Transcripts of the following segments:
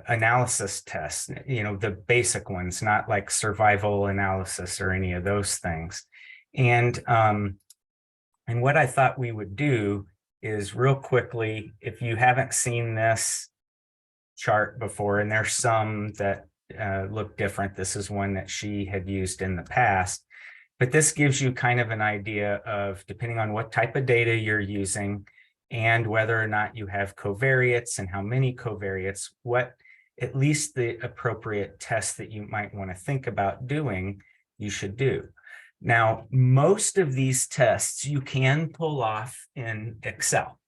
analysis tests, the basic ones, not like survival analysis or any of those things. And what I thought we would do is real quickly, if you haven't seen this chart before, and there's some that look different. This is one that she had used in the past, but this gives you kind of an idea of, depending on what type of data you're using and whether or not you have covariates and how many covariates, what at least the appropriate tests that you might want to think about doing, you should do. Now, most of these tests you can pull off in Excel.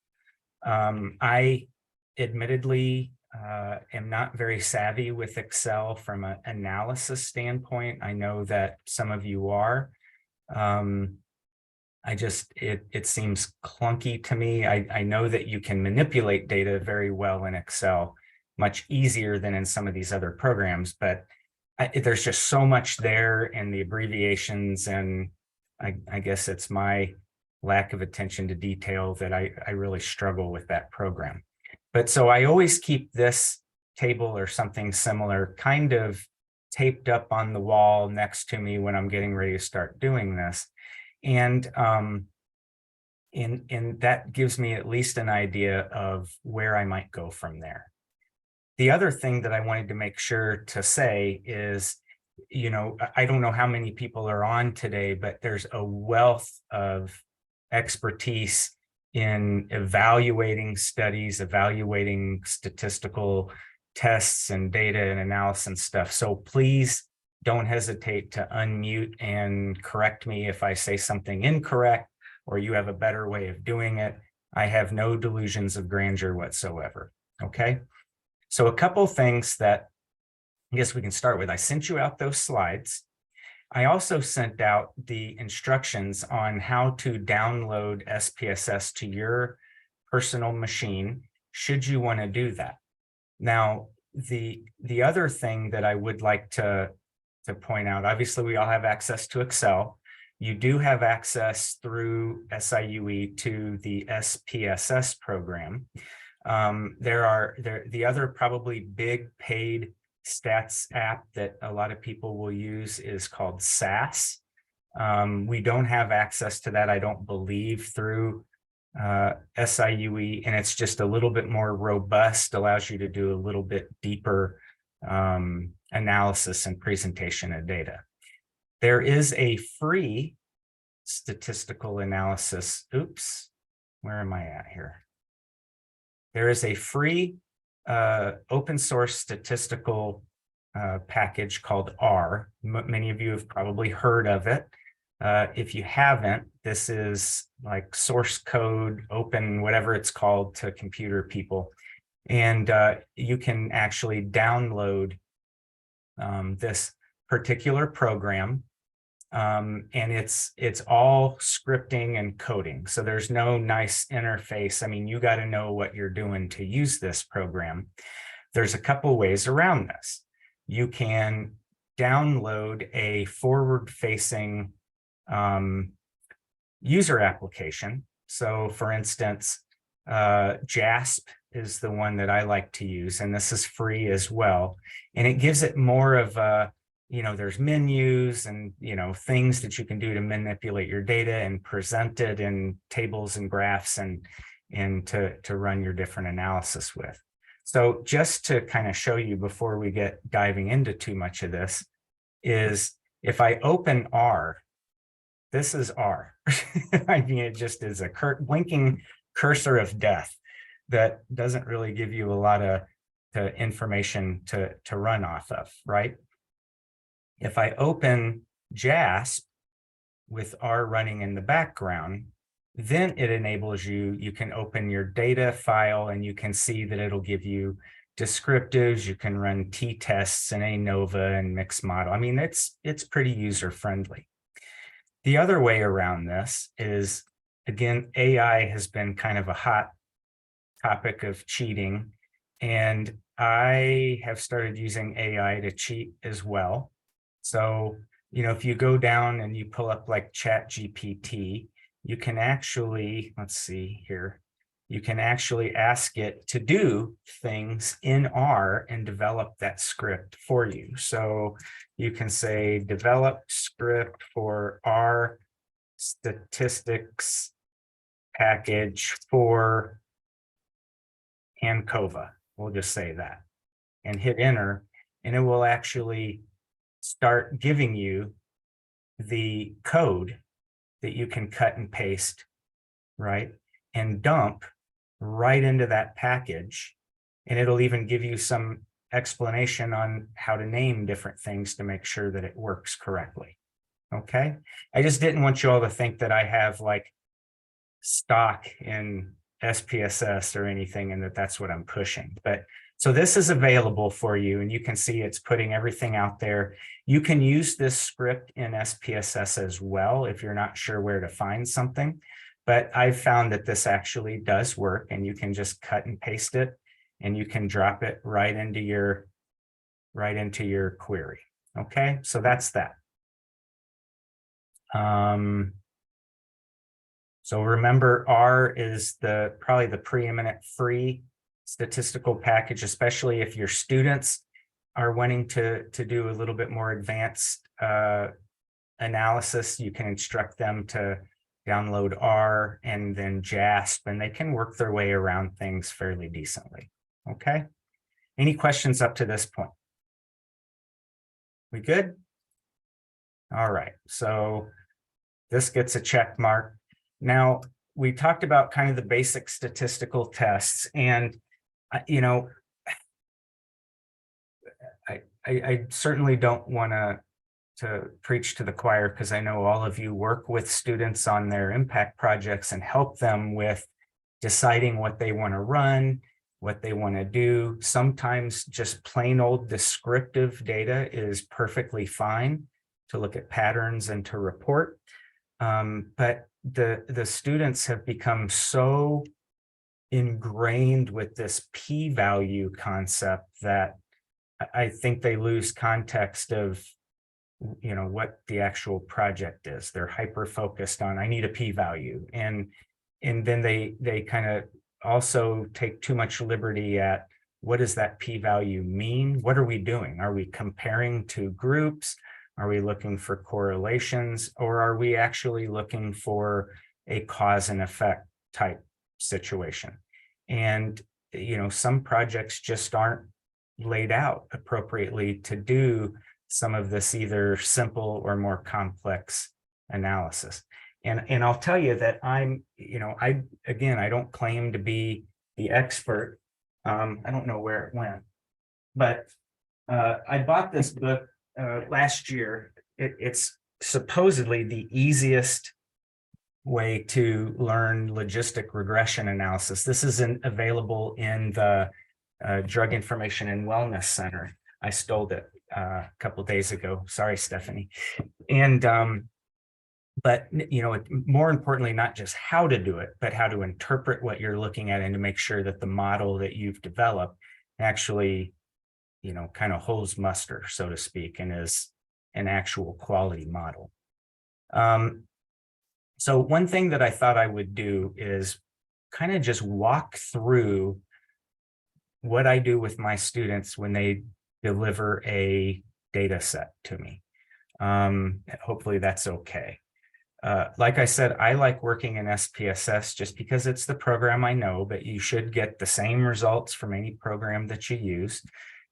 I admittedly am not very savvy with Excel from an analysis standpoint. I know that some of you are. It seems clunky to me. I know that you can manipulate data very well in Excel, much easier than in some of these other programs, but there's just so much there, and the abbreviations, and I guess it's my lack of attention to detail that I really struggle with that program. But so I always keep this table or something similar kind of taped up on the wall next to me when I'm getting ready to start doing this. And that gives me at least an idea of where I might go from there. The other thing that I wanted to make sure to say is, I don't know how many people are on today, but there's a wealth of expertise in evaluating studies, evaluating statistical tests and data and analysis and stuff. So please don't hesitate to unmute and correct me if I say something incorrect or you have a better way of doing it. I have no delusions of grandeur whatsoever, okay? So a couple things that I guess we can start with. I sent you out those slides. I also sent out the instructions on how to download SPSS to your personal machine, should you want to do that. Now, the other thing that I would like to point out, obviously we all have access to Excel. You do have access through SIUE to the SPSS program. The other probably big paid stats app that a lot of people will use is called SAS. We don't have access to that, I don't believe, through SIUE, and it's just a little bit more robust, allows you to do a little bit deeper analysis and presentation of data. There is a free statistical analysis. Oops, where am I at here? There is a free open source statistical package called R. Many of you have probably heard of it. If you haven't, this is like source code, open, whatever it's called to computer people. And you can actually download this particular program. And it's all scripting and coding. So there's no nice interface. I mean, you got to know what you're doing to use this program. There's a couple ways around this. You can download a forward-facing user application. So for instance, JASP is the one that I like to use, and this is free as well. And it gives it more of a, there's menus and, things that you can do to manipulate your data and present it in tables and graphs and to run your different analysis with. So just to kind of show you before we get diving into too much of this is if I open R, this is R. I mean, it just is a blinking cursor of death that doesn't really give you a lot of information to run off of, right? If I open JASP with R running in the background, then it enables you can open your data file and you can see that it'll give you descriptives. You can run t-tests and ANOVA and mixed model. I mean, it's pretty user-friendly. The other way around this is, again, AI has been kind of a hot topic of cheating, and I have started using AI to cheat as well. So, if you go down and you pull up like ChatGPT, you can actually, let's see here, you can actually ask it to do things in R and develop that script for you. So you can say develop script for R statistics package for ANCOVA. We'll just say that and hit enter, and it will actually start giving you the code that you can cut and paste, right, and dump right into that package. And it'll even give you some explanation on how to name different things to make sure that it works correctly. Okay. I just didn't want you all to think that I have like stock in SPSS or anything and that that's what I'm pushing. But so this is available for you, and you can see it's putting everything out there. You can use this script in SPSS as well if you're not sure where to find something. But I've found that this actually does work, and you can just cut and paste it, and you can drop it right into your query. Okay, so that's that. So remember, R is probably the preeminent free statistical package, especially if your students are wanting to do a little bit more advanced analysis. You can instruct them to download R and then JASP, and they can work their way around things fairly decently. Okay. Any questions up to this point? We good? All right. So this gets a check mark. Now, we talked about kind of the basic statistical tests, and you know, I certainly don't want to preach to the choir, because I know all of you work with students on their impact projects and help them with deciding what they want to run, what they want to do. Sometimes just plain old descriptive data is perfectly fine to look at patterns and to report. But the students have become so ingrained with this p-value concept that I think they lose context of, you know, what the actual project is. They're hyper focused on, I need a p-value, and then they kind of also take too much liberty at, what does that p-value mean? What are we doing? Are we comparing two groups? Are we looking for correlations, or are we actually looking for a cause and effect type situation? And, you know, some projects just aren't laid out appropriately to do some of this either simple or more complex analysis. And I'll tell you that I'm, you know, I don't claim to be the expert. I don't know where it went, but I bought this book last year. It's supposedly the easiest way to learn logistic regression analysis. This isn't available in the Drug Information and Wellness Center. I stole it a couple of days ago. Sorry, Stephanie. And but you know, more importantly, not just how to do it, but how to interpret what you're looking at, and to make sure that the model that you've developed actually, you know, kind of holds muster, so to speak, and is an actual quality model. So one thing that I thought I would do is kind of just walk through what I do with my students when they deliver a data set to me. Hopefully that's okay. Like I said, I like working in SPSS just because it's the program I know, but you should get the same results from any program that you use.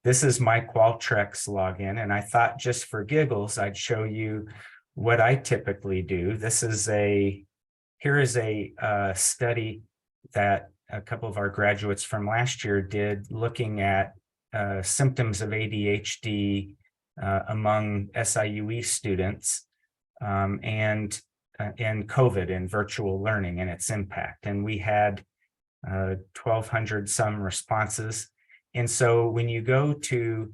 This is my Qualtrics login, and I thought just for giggles, I'd show you what I typically do. Here is a study that a couple of our graduates from last year did, looking at symptoms of ADHD among SIUE students and COVID and virtual learning and its impact. And we had 1,200 some responses. And so when you go to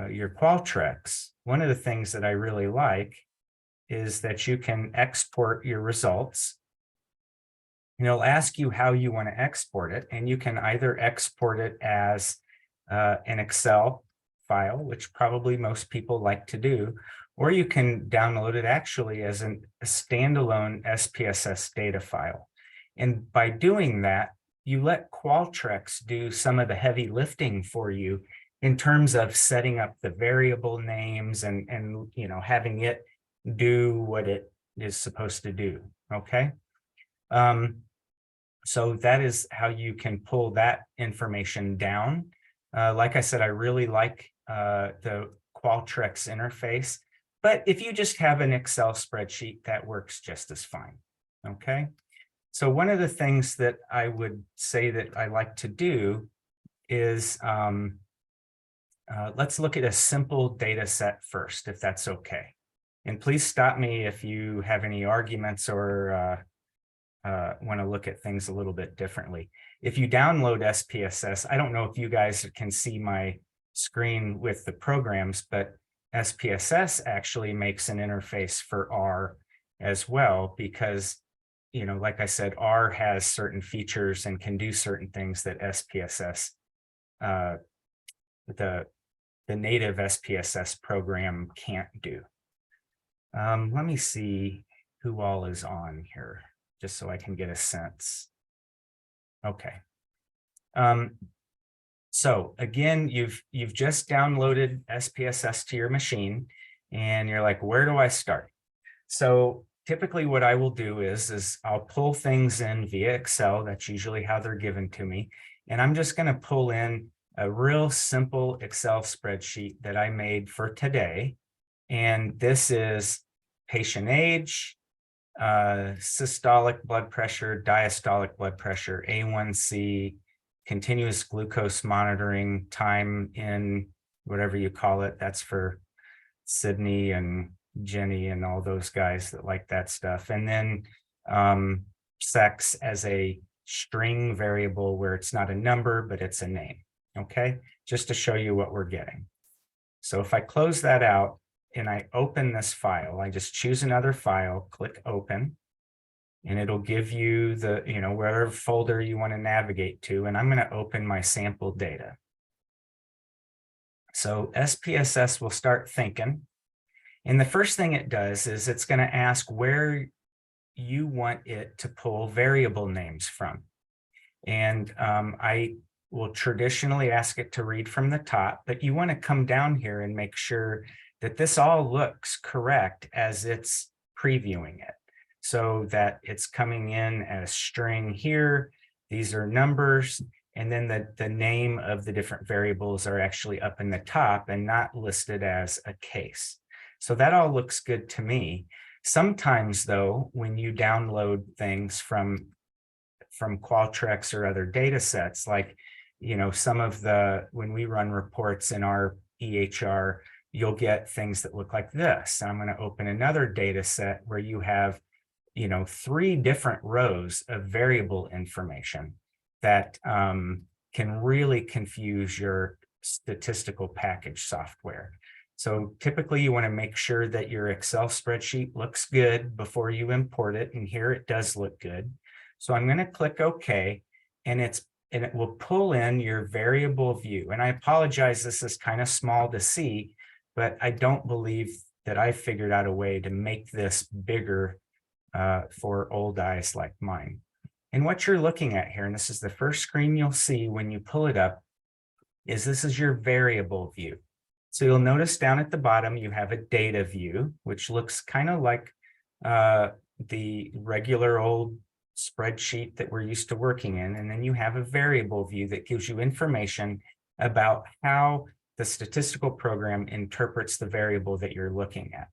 your Qualtrics, one of the things that I really like is that you can export your results. And it'll ask you how you want to export it. And you can either export it as an Excel file, which probably most people like to do, or you can download it actually as a standalone SPSS data file. And by doing that, you let Qualtrics do some of the heavy lifting for you in terms of setting up the variable names and having it do what it is supposed to do. Okay. So that is how you can pull that information down. Like I said, I really like the Qualtrics interface, but if you just have an Excel spreadsheet, that works just as fine. Okay. So one of the things that I would say that I like to do is let's look at a simple data set first, if that's okay. And please stop me if you have any arguments or want to look at things a little bit differently. If you download SPSS, I don't know if you guys can see my screen with the programs, but SPSS actually makes an interface for R as well, because, like I said, R has certain features and can do certain things that SPSS, the native SPSS program can't do. Let me see who all is on here, just so I can get a sense. Okay. So again, you've just downloaded SPSS to your machine, and you're like, where do I start? So typically what I will do is I'll pull things in via Excel. That's usually how they're given to me. And I'm just going to pull in a real simple Excel spreadsheet that I made for today. And this is patient age, systolic blood pressure, diastolic blood pressure, A1C, continuous glucose monitoring, time in whatever you call it. That's for Sydney and Jenny and all those guys that like that stuff. And then sex as a string variable where it's not a number, but it's a name. Okay, just to show you what we're getting. So if I close that out and I open this file, I just choose another file, click open, and it'll give you the, wherever folder you want to navigate to. And I'm going to open my sample data. So SPSS will start thinking. And the first thing it does is it's going to ask where you want it to pull variable names from. And I will traditionally ask it to read from the top, but you want to come down here and make sure that this all looks correct as it's previewing it, so that it's coming in as string here. These are numbers, and then the name of the different variables are actually up in the top and not listed as a case. So that all looks good to me. Sometimes though, when you download things from Qualtrics or other data sets, like, some of when we run reports in our EHR, you'll get things that look like this. I'm going to open another data set where you have, 3 different rows of variable information that can really confuse your statistical package software. So typically you want to make sure that your Excel spreadsheet looks good before you import it. And here it does look good. So I'm going to click OK, and it will pull in your variable view. And I apologize, this is kind of small to see, but I don't believe that I figured out a way to make this bigger for old eyes like mine. And what you're looking at here, and this is the first screen you'll see when you pull it up, is this is your variable view. So you'll notice down at the bottom, you have a data view, which looks kind of like the regular old spreadsheet that we're used to working in. And then you have a variable view that gives you information about how the statistical program interprets the variable that you're looking at.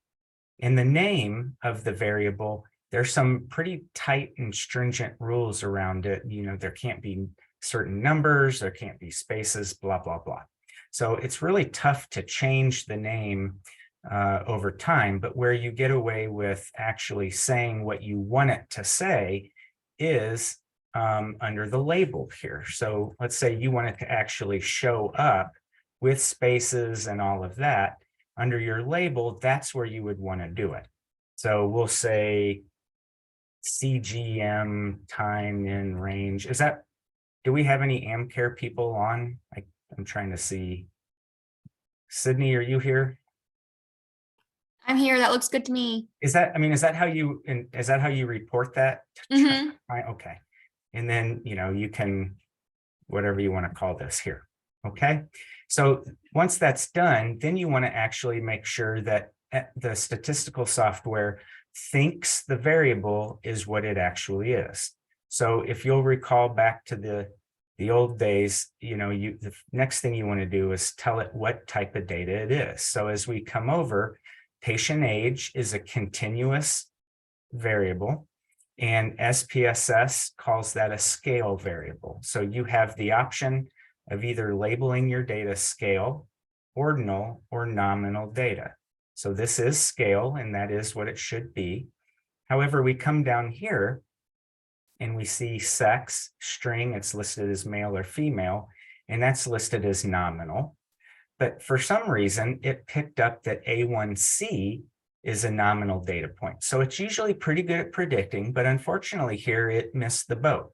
In the name of the variable, there's some pretty tight and stringent rules around it. There can't be certain numbers, there can't be spaces, blah, blah, blah. So it's really tough to change the name over time, but where you get away with actually saying what you want it to say is under the label here. So let's say you want it to actually show up with spaces and all of that. Under your label, that's where you would want to do it. So we'll say CGM time in range. Do we have any AmCare people on? I'm trying to see. Sydney, are you here? I'm here. That looks good to me. Is that how you report that? Mm-hmm. Okay. And then, you can, whatever you want to call this here. Okay. So once that's done, then you want to actually make sure that the statistical software thinks the variable is what it actually is. So if you'll recall back to the old days, the next thing you want to do is tell it what type of data it is. So as we come over, patient age is a continuous variable, and SPSS calls that a scale variable. So you have the option of either labeling your data scale, ordinal, or nominal data. So this is scale, and that is what it should be. However, we come down here and we see sex, string, it's listed as male or female, and that's listed as nominal. But for some reason, it picked up that A1C is a nominal data point. So it's usually pretty good at predicting, but unfortunately here it missed the boat.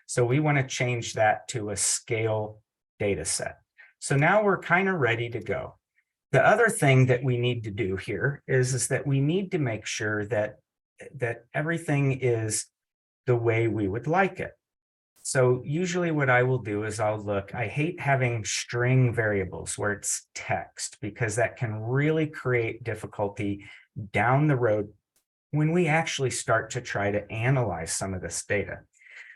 So we want to change that to a scale data set. So now we're kind of ready to go. The other thing that we need to do here is that we need to make sure that everything is the way we would like it. So usually what I will do is I hate having string variables where it's text, because that can really create difficulty down the road when we actually start to try to analyze some of this data.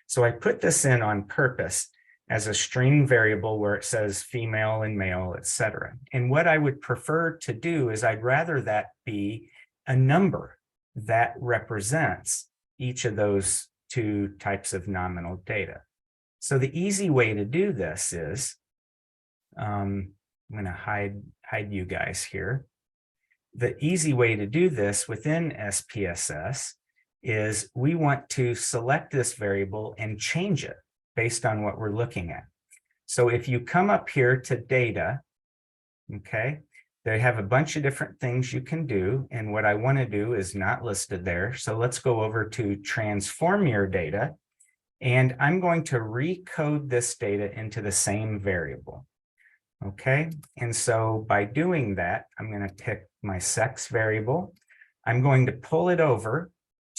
So I put this in on purpose as a string variable where it says female and male, etc. And what I would prefer to do is I'd rather that be a number that represents each of those two types of nominal data. So the easy way to do this is, I'm going to hide you guys here. The easy way to do this within SPSS is we want to select this variable and change it based on what we're looking at. So if you come up here to data, okay, they have a bunch of different things you can do. And what I want to do is not listed there. So let's go over to transform your data. And I'm going to recode this data into the same variable. Okay, and so by doing that, I'm going to pick my sex variable. I'm going to pull it over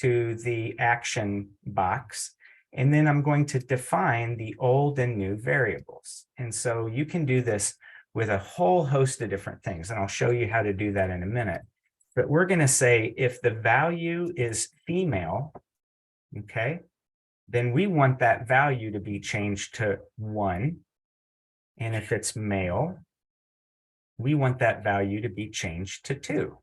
to the action box, and then I'm going to define the old and new variables. And so you can do this with a whole host of different things, and I'll show you how to do that in a minute. But we're going to say if the value is female, okay, then we want that value to be changed to 1. And if it's male, we want that value to be changed to 2.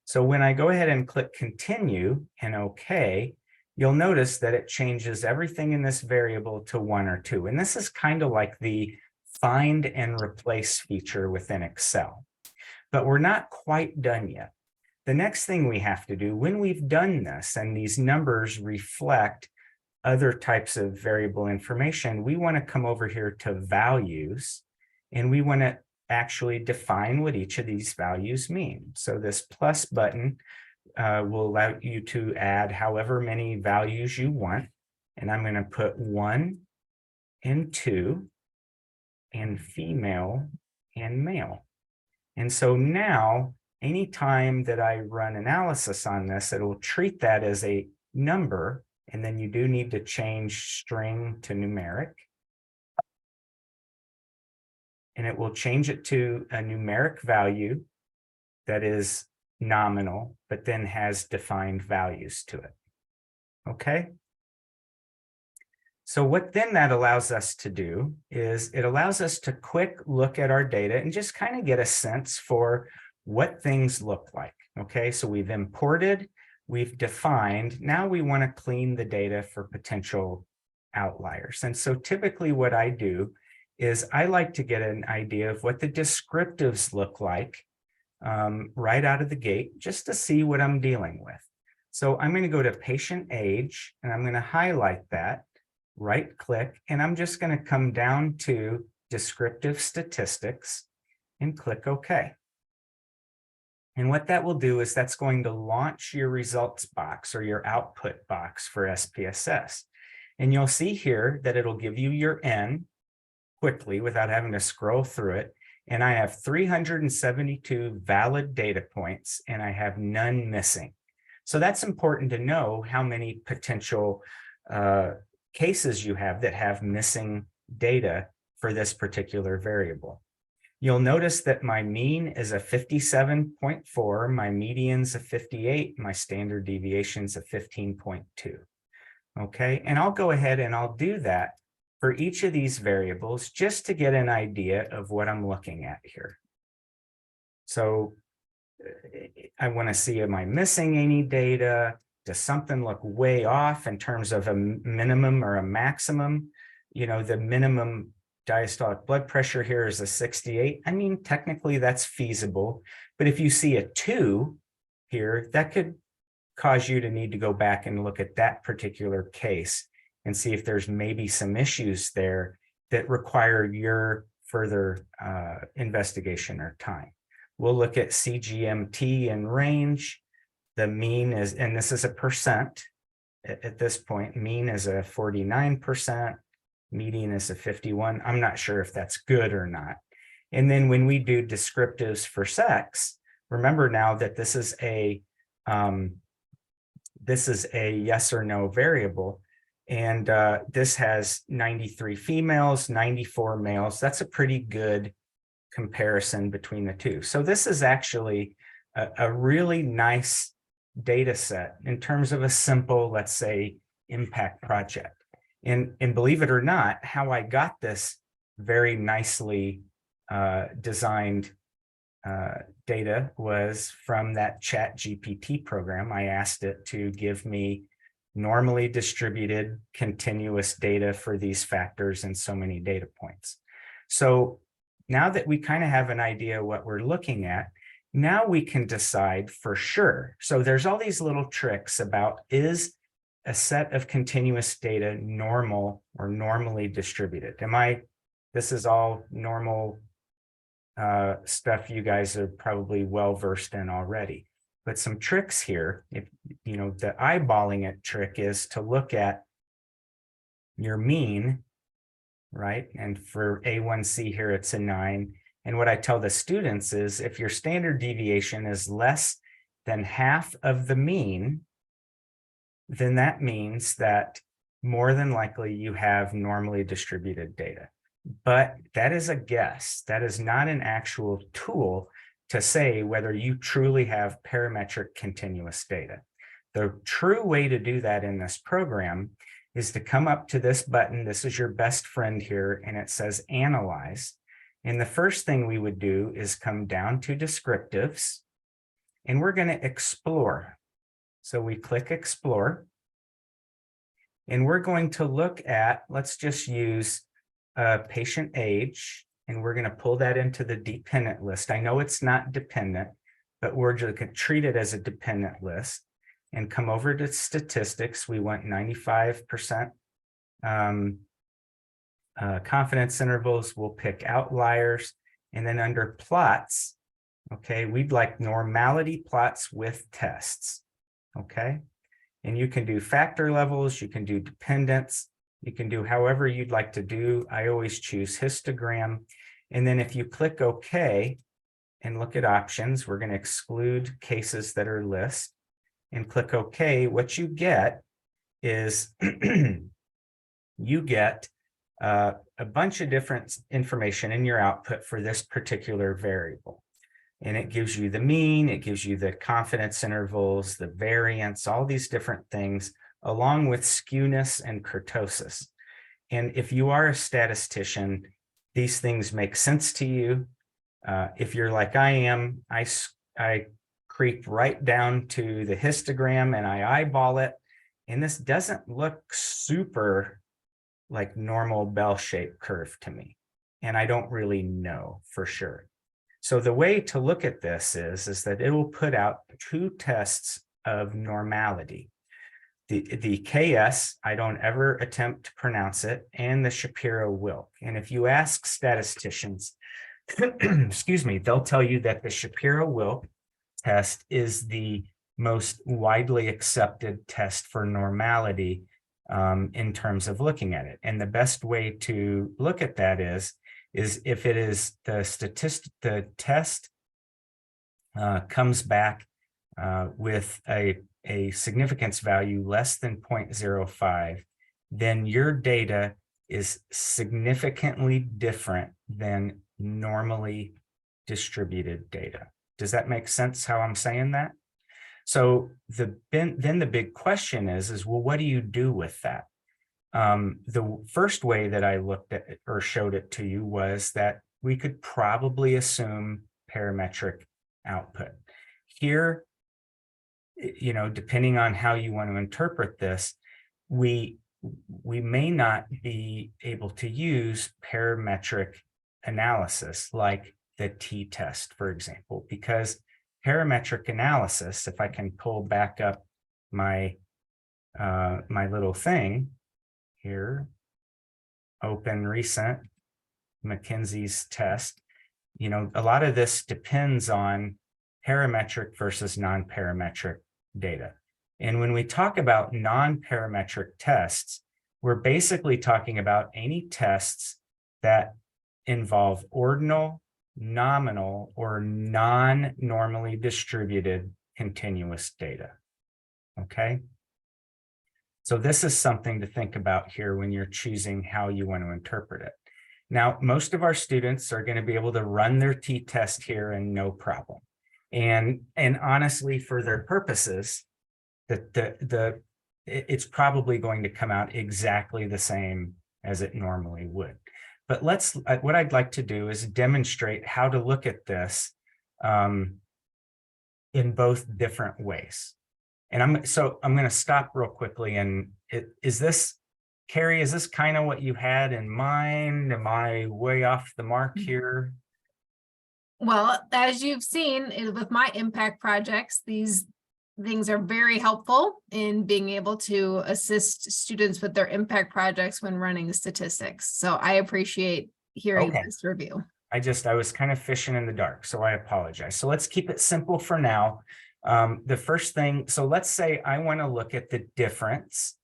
So when I go ahead and click continue and OK, you'll notice that it changes everything in this variable to 1 or 2. And this is kind of like the find and replace feature within Excel. But we're not quite done yet. The next thing we have to do when we've done this and these numbers reflect other types of variable information, we want to come over here to values, and we want to actually define what each of these values mean. So this plus button will allow you to add however many values you want. And I'm going to put 1 and 2 and female and male. And so now anytime that I run analysis on this, it will treat that as a number. And then you do need to change string to numeric. And it will change it to a numeric value that is nominal, but then has defined values to it. Okay. So what then that allows us to do is it allows us to quick look at our data and just kind of get a sense for what things look like. Okay, so we've imported, we've defined, now we want to clean the data for potential outliers. And so typically what I do is I like to get an idea of what the descriptives look like right out of the gate, just to see what I'm dealing with. So I'm going to go to patient age, and I'm going to highlight that, right click, and I'm just going to come down to descriptive statistics and click OK. And what that will do is that's going to launch your results box or your output box for SPSS. And you'll see here that it'll give you your N quickly without having to scroll through it. And I have 372 valid data points, and I have none missing. So that's important to know how many potential cases you have that have missing data for this particular variable. You'll notice that my mean is a 57.4, my median's a 58, my standard deviation's a 15.2. Okay, and I'll go ahead and I'll do that for each of these variables just to get an idea of what I'm looking at here. So I want to see, am I missing any data? Does something look way off in terms of a minimum or a maximum? You know, the minimum diastolic blood pressure here is a 68. I mean, technically that's feasible, but if you see a 2 here, that could cause you to need to go back and look at that particular case and see if there's maybe some issues there that require your further investigation or time. We'll look at CGMT and range. The mean is, and this is a percent at this point, mean is a 49%, median is a 51. I'm not sure if that's good or not. And then when we do descriptives for sex, remember now that this is a yes or no variable. And this has 93 females, 94 males. That's a pretty good comparison between the two. So this is actually a really nice data set in terms of a simple, let's say, impact project. And believe it or not, how I got this very nicely designed data was from that ChatGPT program. I asked it to give me normally distributed continuous data for these factors and so many data points. So now that we kind of have an idea what we're looking at, now we can decide for sure. So there's all these little tricks about, is a set of continuous data normal or normally distributed? This is all normal stuff you guys are probably well versed in already. But some tricks here, if you know, the eyeballing it trick is to look at your mean, right? And for A1C here, it's a 9. And what I tell the students is, if your standard deviation is less than half of the mean, then that means that more than likely you have normally distributed data. But that is a guess. That is not an actual tool to say whether you truly have parametric continuous data. The true way to do that in this program is to come up to this button. This is your best friend here, and it says Analyze. And the first thing we would do is come down to Descriptives, and we're going to Explore. So we click Explore, and we're going to look at, let's just use patient age, and we're going to pull that into the dependent list. I know it's not dependent, but we're just going to treat it as a dependent list and come over to statistics. We want 95% confidence intervals. We'll pick outliers, and then under plots, okay, we'd like normality plots with tests, okay? And you can do factor levels, you can do dependence, you can do however you'd like to do. I always choose histogram. And then if you click OK and look at options, we're going to exclude cases that are list and click OK. What you get is you get a bunch of different information in your output for this particular variable. And it gives you the mean, it gives you the confidence intervals, the variance, all these different things, along with skewness and kurtosis. And if you are a statistician, these things make sense to you. If you're like I am, I creep right down to the histogram and I eyeball it. And this doesn't look super like normal bell-shaped curve to me. And I don't really know for sure. So the way to look at this is that it will put out 2 tests of normality. The KS, I don't ever attempt to pronounce it, and the Shapiro-Wilk. And if you ask statisticians, excuse me, they'll tell you that the Shapiro-Wilk test is the most widely accepted test for normality in terms of looking at it. And the best way to look at that is if it is the test comes back with a significance value less than 0.05, then your data is significantly different than normally distributed data. Does that make sense how I'm saying that? So then the big question is, well, what do you do with that? The first way that I looked at it or showed it to you was that we could probably assume parametric output. Here, depending on how you want to interpret this, we may not be able to use parametric analysis like the t-test, for example, because parametric analysis, if I can pull back up my my little thing here, open recent McKinsey's test, a lot of this depends on parametric versus non-parametric data. And when we talk about non-parametric tests, we're basically talking about any tests that involve ordinal, nominal, or non-normally distributed continuous data. Okay? So this is something to think about here when you're choosing how you want to interpret it. Now, most of our students are going to be able to run their t-test here and no problem. And honestly, for their purposes, it's probably going to come out exactly the same as it normally would. But what I'd like to do is demonstrate how to look at this in both different ways. And I'm going to stop real quickly. And Carrie, is this kind of what you had in mind? Am I way off the mark here? Well, as you've seen with my impact projects, these things are very helpful in being able to assist students with their impact projects when running statistics. So I appreciate hearing this review. I was kind of fishing in the dark, so I apologize. So let's keep it simple for now. The first thing, so let's say I want to look at the difference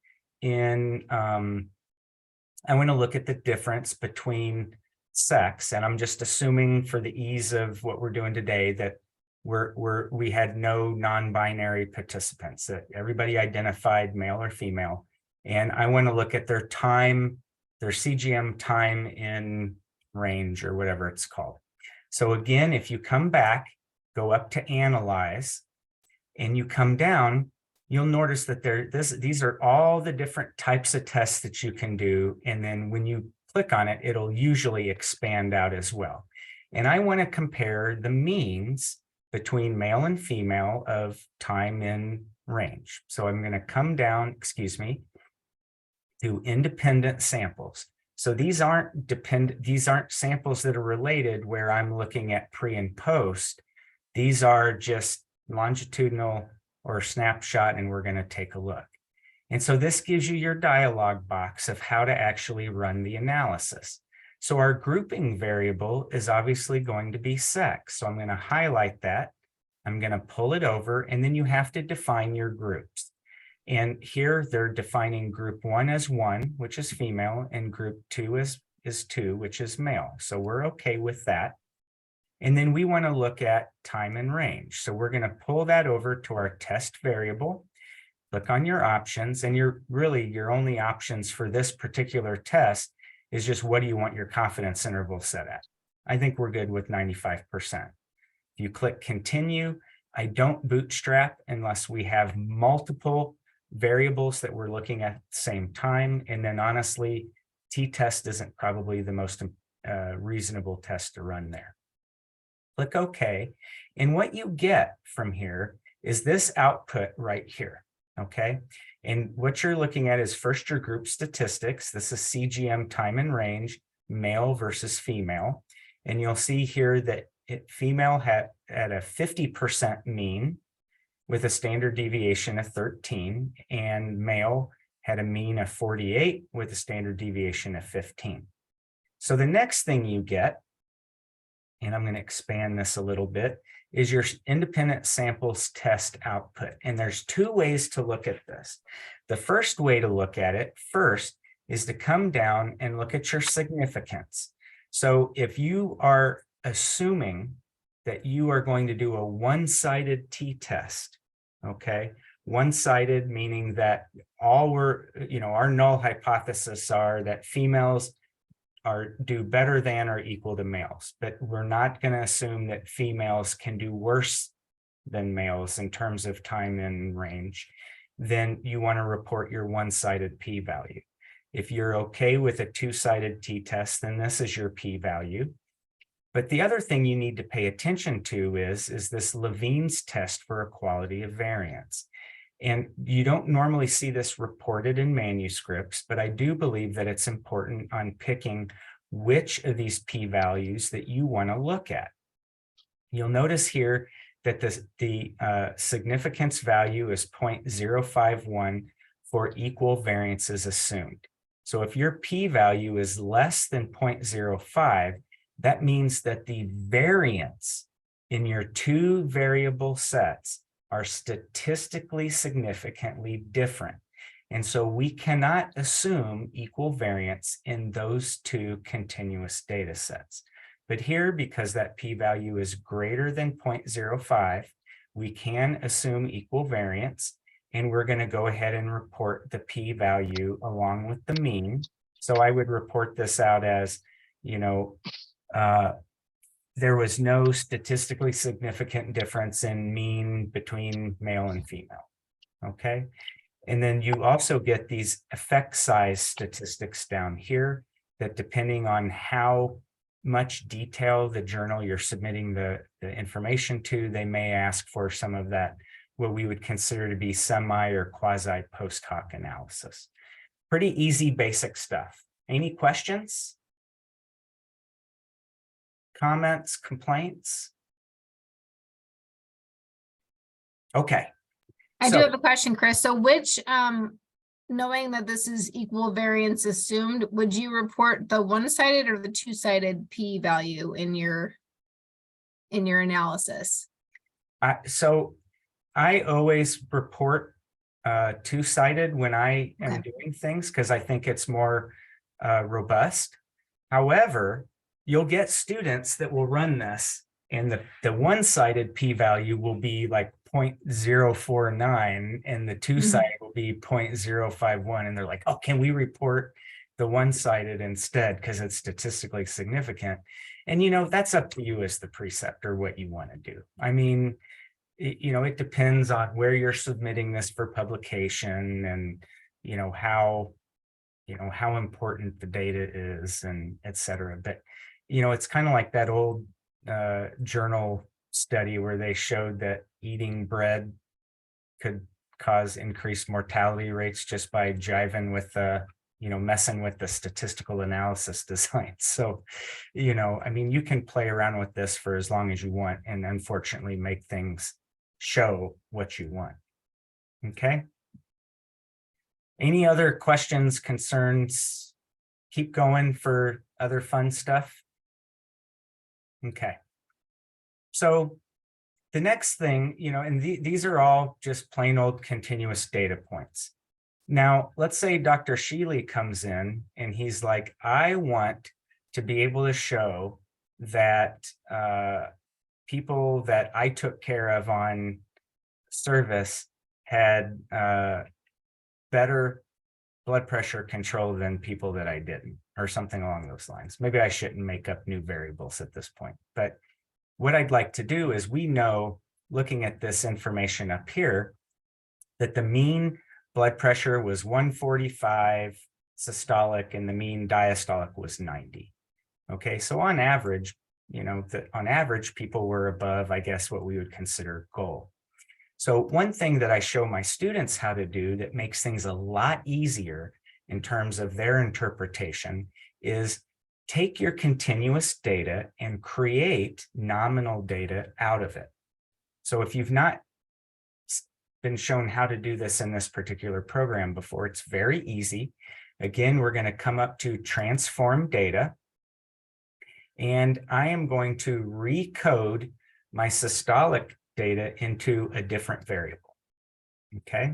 between sex, and I'm just assuming for the ease of what we're doing today that we had no non-binary participants, that everybody identified male or female, and I want to look at their time, their CGM time in range or whatever it's called. So again, if you come back, go up to analyze, and you come down, you'll notice that these are all the different types of tests that you can do. And then when you click on it, it'll usually expand out as well. And I want to compare the means between male and female of time in range. So I'm going to come down, to independent samples. So these aren't samples that are related where I'm looking at pre and post. These are just longitudinal or snapshot, and we're going to take a look. And so this gives you your dialog box of how to actually run the analysis. So our grouping variable is obviously going to be sex. So I'm going to highlight that. I'm going to pull it over, and then you have to define your groups. And here they're defining group 1 as 1, which is female, and group 2 is 2, which is male. So we're okay with that. And then we want to look at time and range. So we're going to pull that over to our test variable, click on your options, and your only options for this particular test is just what do you want your confidence interval set at? I think we're good with 95%. If you click continue, I don't bootstrap unless we have multiple variables that we're looking at the same time. And then honestly, t-test isn't probably the most reasonable test to run there. Click OK. And what you get from here is this output right here. Okay. And what you're looking at is first your group statistics. This is CGM time and range, male versus female. And you'll see here that female had a 50% mean with a standard deviation of 13, and male had a mean of 48 with a standard deviation of 15. So the next thing you get, and I'm going to expand this a little bit, is your independent samples test output. And there's two ways to look at this. The first way to look at it first is to come down and look at your significance. So if you are assuming that you are going to do a one-sided t-test, okay, one-sided, meaning that our null hypothesis are that females do better than or equal to males, but we're not going to assume that females can do worse than males in terms of time and range. Then you want to report your one-sided p-value. If you're okay with a two-sided t-test, then this is your p-value. But the other thing you need to pay attention to is this Levene's test for equality of variance. And you don't normally see this reported in manuscripts, but I do believe that it's important on picking which of these p-values that you want to look at. You'll notice here that the significance value is 0.051 for equal variances assumed. So if your p-value is less than 0.05, that means that the variance in your two variable sets are statistically significantly different. And so we cannot assume equal variance in those two continuous data sets. But here, because that p-value is greater than 0.05, we can assume equal variance, and we're going to go ahead and report the p-value along with the mean. So I would report this out as, there was no statistically significant difference in mean between male and female, okay? And then you also get these effect size statistics down here that, depending on how much detail the journal you're submitting the information to, they may ask for some of that, what we would consider to be semi or quasi post hoc analysis. Pretty easy, basic stuff. Any questions? Comments, complaints? Okay. I do have a question, Chris. So which, knowing that this is equal variance assumed, would you report the one-sided or the two-sided p-value in your analysis? So I always report two-sided when I am doing things, because I think it's more robust. However, you'll get students that will run this, and the one-sided p-value will be like 0.049, and the two-sided will be 0.051. And they're like, oh, can we report the one-sided instead because it's statistically significant? And, that's up to you as the preceptor, what you want to do. I mean, it depends on where you're submitting this for publication, and, how important the data is, and et cetera. But, it's kind of like that old journal study where they showed that eating bread could cause increased mortality rates just by jiving with messing with the statistical analysis design. So, I mean, you can play around with this for as long as you want, and unfortunately make things show what you want. Okay. Any other questions, concerns? Keep going for other fun stuff. Okay. So the next thing, and these are all just plain old continuous data points. Now, let's say Dr. Shealy comes in and he's like, I want to be able to show that people that I took care of on service had better blood pressure control than people that I didn't, or something along those lines. Maybe I shouldn't make up new variables at this point, but what I'd like to do is, we know, looking at this information up here, that the mean blood pressure was 145 systolic and the mean diastolic was 90. Okay, so on average, on average, people were above, I guess, what we would consider goal. So one thing that I show my students how to do that makes things a lot easier in terms of their interpretation is take your continuous data and create nominal data out of it. So if you've not been shown how to do this in this particular program before, it's very easy. Again, we're going to come up to transform data, and I am going to recode my systolic data into a different variable. Okay.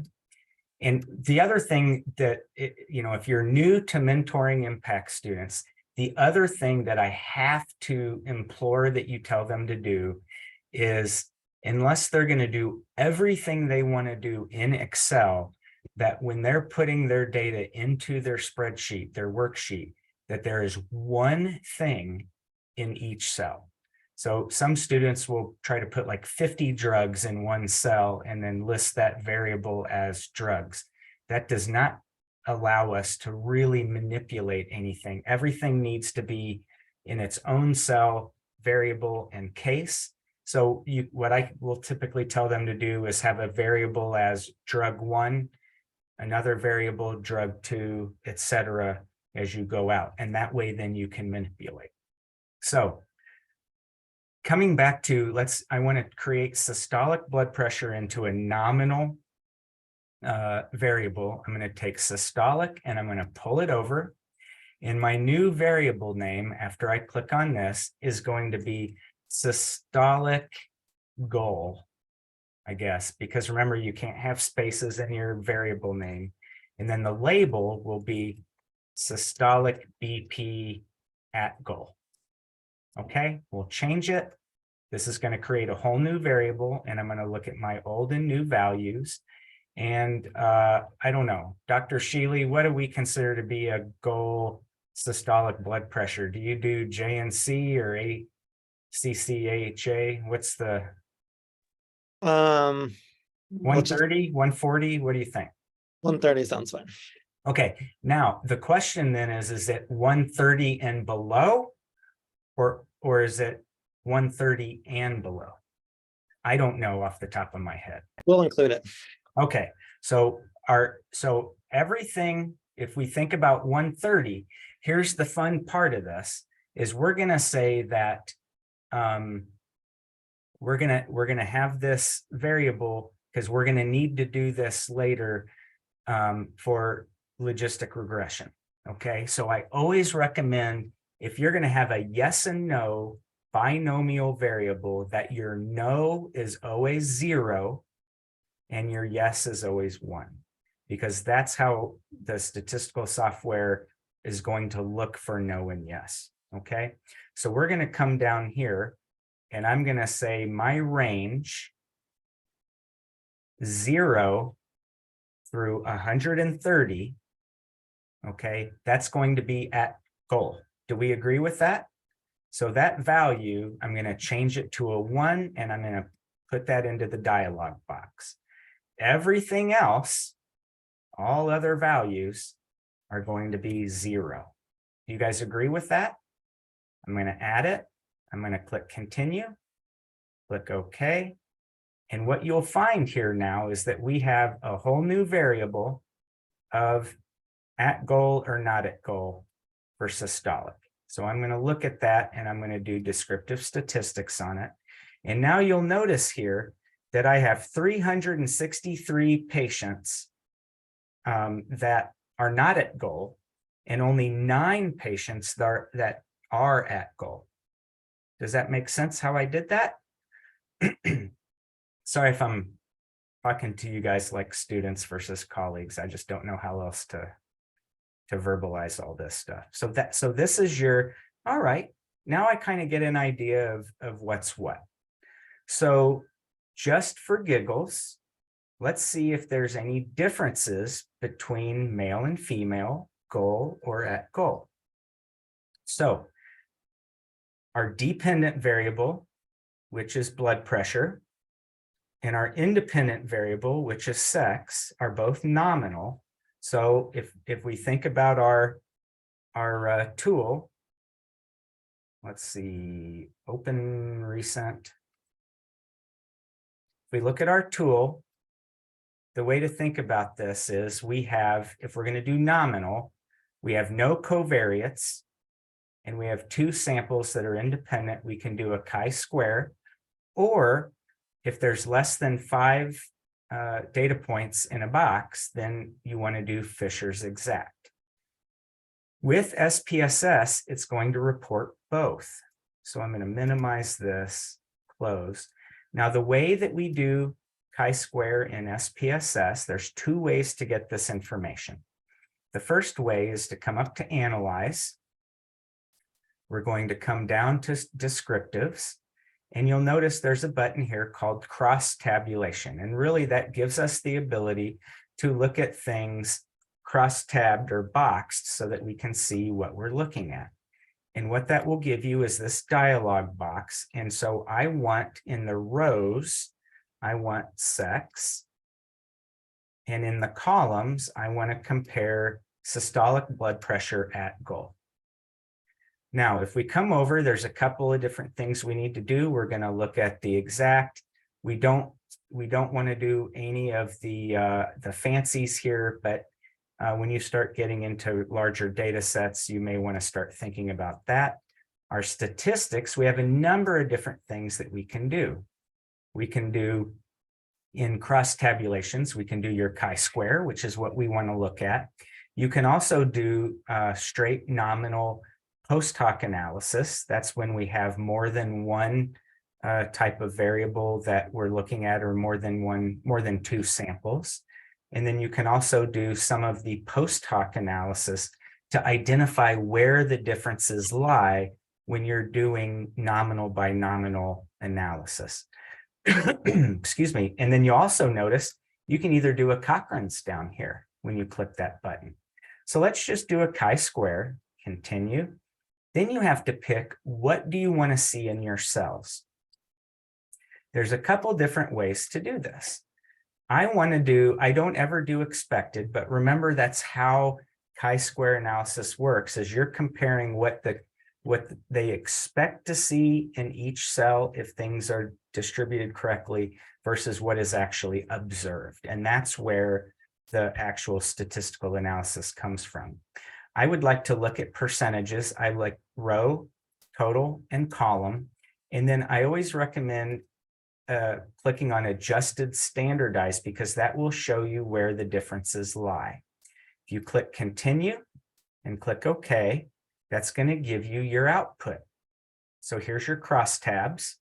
And the other thing that, if you're new to mentoring impact students, the other thing that I have to implore that you tell them to do is unless they're going to do everything they want to do in Excel, that when they're putting their data into their spreadsheet, their worksheet, that there is one thing in each cell. So some students will try to put like 50 drugs in one cell and then list that variable as drugs. That does not allow us to really manipulate anything. Everything needs to be in its own cell, variable, and case. So what I will typically tell them to do is have a variable as drug 1, another variable drug 2, etc. as you go out. And that way then you can manipulate. So coming back to, I want to create systolic blood pressure into a nominal variable. I'm going to take systolic and I'm going to pull it over. And my new variable name, after I click on this, is going to be systolic goal, I guess, because remember, you can't have spaces in your variable name. And then the label will be systolic BP at goal. Okay, we'll change it. This is going to create a whole new variable, and I'm going to look at my old and new values. And I don't know, Dr. Shealy, what do we consider to be a goal systolic blood pressure? Do you do JNC or ACCHA? What's the 130, 140? What do you think? 130 sounds fine. Okay, now the question then is it 130 and below, or is it 130 and below? I don't know off the top of my head. We'll include it. Okay, so everything, if we think about 130, here's the fun part of this, is we're gonna say that we're gonna have this variable because we're gonna need to do this later for logistic regression. Okay, so I always recommend, if you're gonna have a yes and no binomial variable, that your no is always 0 and your yes is always 1, because that's how the statistical software is going to look for no and yes. Okay, so we're going to come down here and I'm going to say my range 0 through 130. Okay, that's going to be at goal. Do we agree with that? So that value, I'm going to change it to a 1, and I'm going to put that into the dialog box. Everything else, all other values, are going to be 0. You guys agree with that? I'm going to add it. I'm going to click continue, click OK. And what you'll find here now is that we have a whole new variable of at goal or not at goal for systolic. So I'm going to look at that and I'm going to do descriptive statistics on it. And now you'll notice here that I have 363 patients that are not at goal and only 9 patients that are at goal. Does that make sense how I did that? Sorry if I'm talking to you guys like students versus colleagues. I just don't know how else to verbalize all this stuff. So this is your, all right, now I kind of get an idea of what's what. So just for giggles, let's see if there's any differences between male and female, goal or at goal. So our dependent variable, which is blood pressure, and our independent variable, which is sex, are both nominal. So if we think about our tool, let's see, open recent. If we look at our tool, the way to think about this is we have, if we're going to do nominal, we have no covariates, and we have 2 samples that are independent. We can do a chi-square, or if there's less than 5 data points in a box, then you want to do Fisher's exact. With SPSS, it's going to report both. So I'm going to minimize this, close. Now, the way that we do chi-square in SPSS, there's 2 ways to get this information. The first way is to come up to Analyze. We're going to come down to Descriptives, And you'll notice there's a button here called cross tabulation. And really that gives us the ability to look at things cross-tabbed or boxed so that we can see what we're looking at. And what that will give you is this dialog box. And so I want in the rows, I want sex. And in the columns, I want to compare systolic blood pressure at goal. Now, if we come over, there's a couple of different things we need to do. We're going to look at the exact. We don't want to do any of the fancies here, but when you start getting into larger data sets, you may want to start thinking about that. Our statistics, we have a number of different things that we can do. We can do in cross tabulations, we can do your chi-square, which is what we want to look at. You can also do straight nominal post hoc analysis. That's when we have more than one type of variable that we're looking at, or more than two samples. And then you can also do some of the post hoc analysis to identify where the differences lie when you're doing nominal by nominal analysis. Excuse me. And then you also notice you can either do a Cochrane's down here when you click that button. So let's just do a chi-square, continue. Then you have to pick, what do you want to see in your cells? There's a couple different ways to do this. I don't ever do expected, but remember that's how chi-square analysis works, is you're comparing what they expect to see in each cell if things are distributed correctly versus what is actually observed. And that's where the actual statistical analysis comes from. I would like to look at percentages. I like row, total, and column. And then I always recommend clicking on adjusted standardized, because that will show you where the differences lie. If you click continue and click OK, that's going to give you your output. So here's your cross tabs.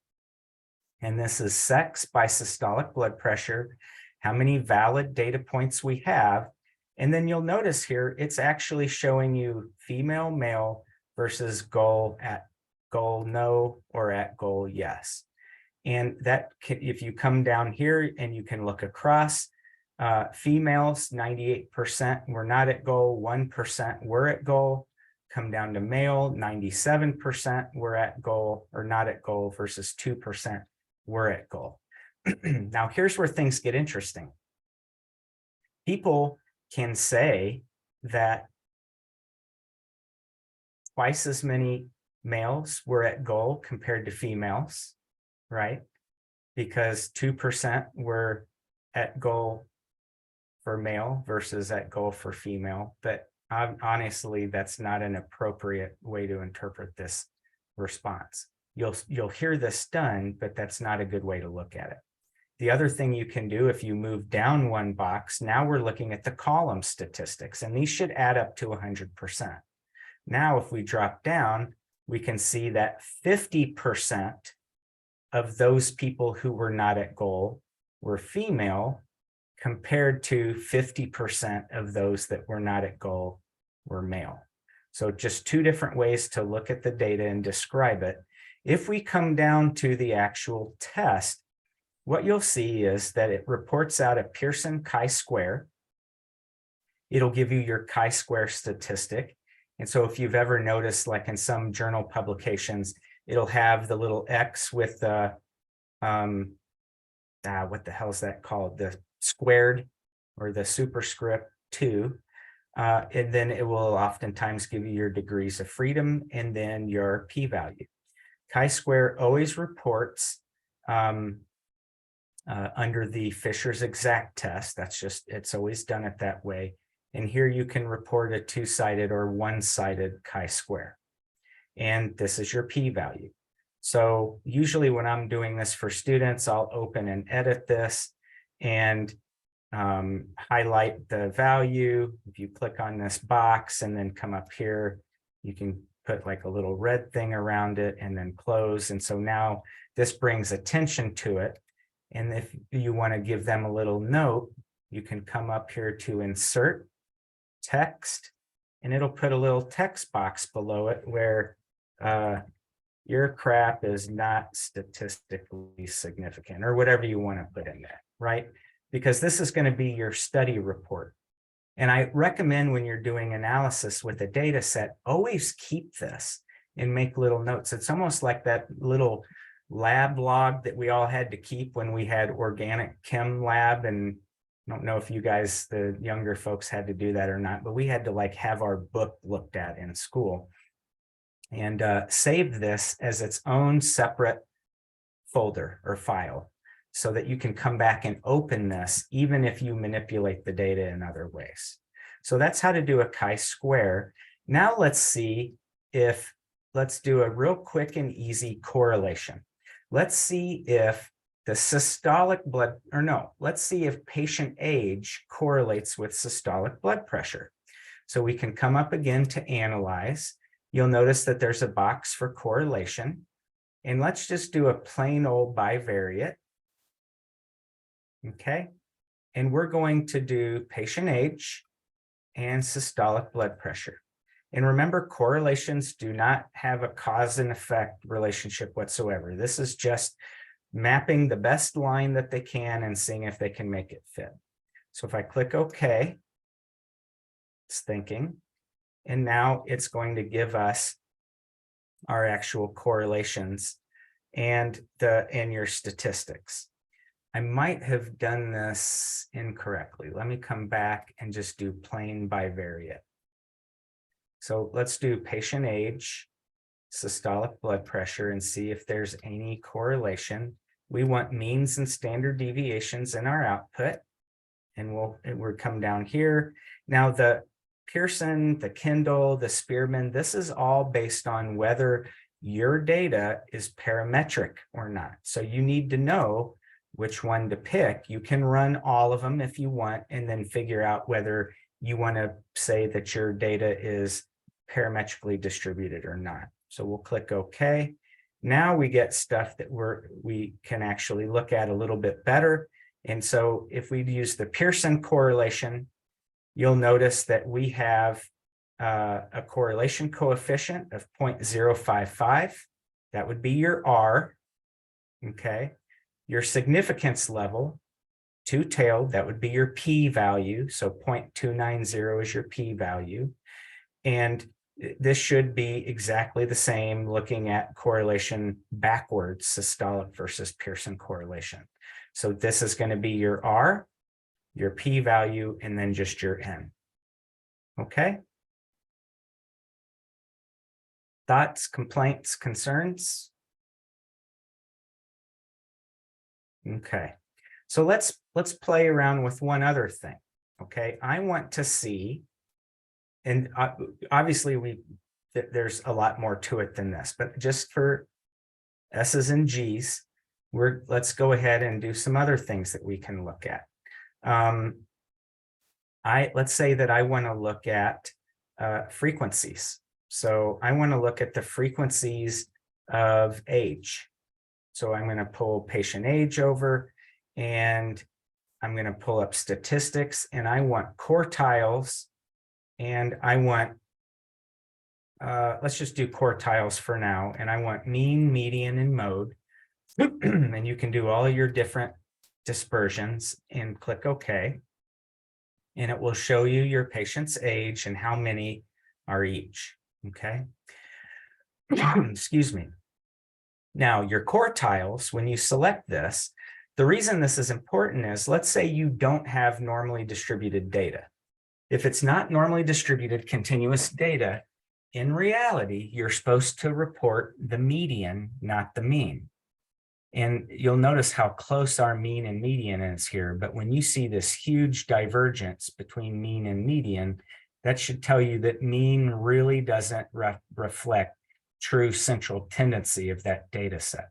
And this is sex by systolic blood pressure, how many valid data points we have. And then you'll notice here, it's actually showing you female, male versus goal, at goal no, or at goal yes. And that if you come down here and you can look across, females, 98% were not at goal, 1% were at goal. Come down to male, 97% were at goal or not at goal versus 2% were at goal. Now, here's where things get interesting. People can say that twice as many males were at goal compared to females, right? Because 2% were at goal for male versus at goal for female. But honestly, that's not an appropriate way to interpret this response. You'll hear this done, but that's not a good way to look at it. The other thing you can do, if you move down one box, now we're looking at the column statistics, and these should add up to 100%. Now, if we drop down, we can see that 50% of those people who were not at goal were female, compared to 50% of those that were not at goal were male. So just two different ways to look at the data and describe it. If we come down to the actual test, what you'll see is that it reports out a Pearson chi-square. It'll give you your chi-square statistic. And so if you've ever noticed, like in some journal publications, it'll have the little X with the, what the hell is that called? The squared or the superscript 2. And then it will oftentimes give you your degrees of freedom and then your p-value. Chi-square always reports under the Fisher's exact test. It's always done it that way. And here you can report a two-sided or one-sided chi-square. And this is your p-value. So usually when I'm doing this for students, I'll open and edit this and highlight the value. If you click on this box and then come up here, you can put like a little red thing around it and then close. And so now this brings attention to it. And if you want to give them a little note, you can come up here to insert text, and it'll put a little text box below it where your crap is not statistically significant, or whatever you want to put in there, right? Because this is going to be your study report. And I recommend when you're doing analysis with a data set, always keep this and make little notes. It's almost like that little lab log that we all had to keep when we had organic chem lab. And I don't know if you guys, the younger folks, had to do that or not, but we had to like have our book looked at in school. And save this as its own separate folder or file so that you can come back and open this even if you manipulate the data in other ways. So that's how to do a chi-square. Now let's see if, let's do a real quick and easy correlation. Let's see if the systolic blood, or no, let's see if patient age correlates with systolic blood pressure. So we can come up again to analyze. You'll notice that there's a box for correlation. And let's just do a plain old bivariate. Okay. And we're going to do patient age and systolic blood pressure. And remember, correlations do not have a cause and effect relationship whatsoever. This is just mapping the best line that they can and seeing if they can make it fit. So if I click OK, it's thinking. And now it's going to give us our actual correlations and your statistics. I might have done this incorrectly. Let me come back and just do plain bivariate. So let's do patient age, systolic blood pressure, and see if there's any correlation. We want means and standard deviations in our output. And we'll come down here. Now the Pearson, the Kindle, the Spearman, this is all based on whether your data is parametric or not. So you need to know which one to pick. You can run all of them if you want, and then figure out whether you want to say that your data is parametrically distributed or not. So we'll click OK. Now we get stuff that we can actually look at a little bit better. And so if we use the Pearson correlation, you'll notice that we have a correlation coefficient of 0.055. That would be your R. Okay. Your significance level, two-tailed, that would be your p-value. So 0.290 is your p-value. And this should be exactly the same looking at correlation backwards, systolic versus Pearson correlation. So this is going to be your R, your p-value, and then just your n. Okay. Thoughts, complaints, concerns? Okay. So let's play around with one other thing. Okay. I want to see, and obviously there's a lot more to it than this, but just for S's and G's, let's go ahead and do some other things that we can look at. Let's say that I want to look at frequencies. So I want to look at the frequencies of age. So I'm going to pull patient age over, and I'm going to pull up statistics, and I want quartiles, and I want, let's just do quartiles for now. And I want mean, median, and mode. And you can do all of your different dispersions and click OK. And it will show you your patient's age and how many are each. Okay. Excuse me. Now, your quartiles, when you select this, the reason this is important is, let's say you don't have normally distributed data. If it's not normally distributed continuous data, in reality, you're supposed to report the median, not the mean. And you'll notice how close our mean and median is here. But when you see this huge divergence between mean and median, that should tell you that mean really doesn't reflect true central tendency of that data set.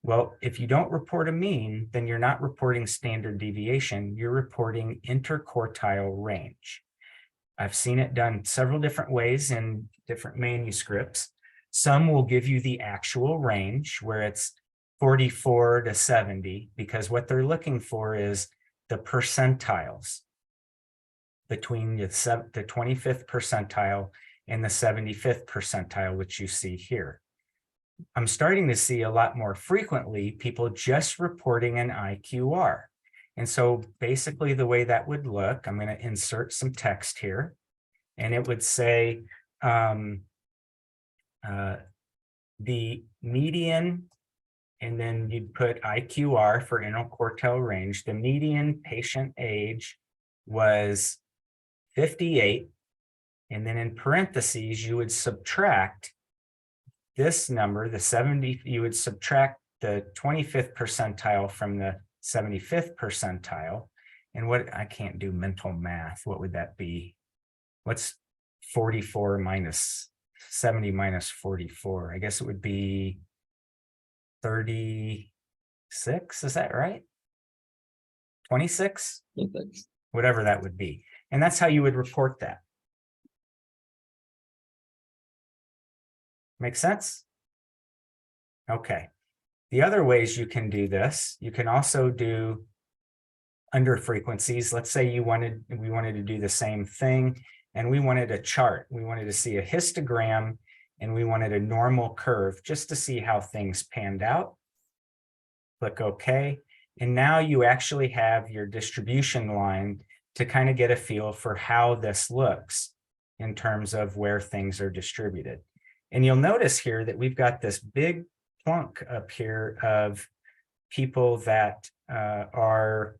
Well, if you don't report a mean, then you're not reporting standard deviation, you're reporting interquartile range. I've seen it done several different ways in different manuscripts. Some will give you the actual range where it's 44 to 70, because what they're looking for is the percentiles between the 25th percentile and the 75th percentile, which you see here. I'm starting to see a lot more frequently people just reporting an IQR. And so basically the way that would look, I'm going to insert some text here, and it would say the median, and then you'd put IQR for interquartile range. The median patient age was 58. And then in parentheses, you would subtract this number, the 70, you would subtract the 25th percentile from the 75th percentile. And what, I can't do mental math. What would that be? What's 44 minus 70 minus 44? I guess it would be 36. Is that right? 26? Thanks. Whatever that would be. And that's how you would report that. Make sense? Okay. The other ways you can do this, you can also do under frequencies. Let's say we wanted to do the same thing, and we wanted a chart. We wanted to see a histogram, and we wanted a normal curve just to see how things panned out. Click OK. And now you actually have your distribution line to kind of get a feel for how this looks in terms of where things are distributed. And you'll notice here that we've got this big plunk up here of people that are,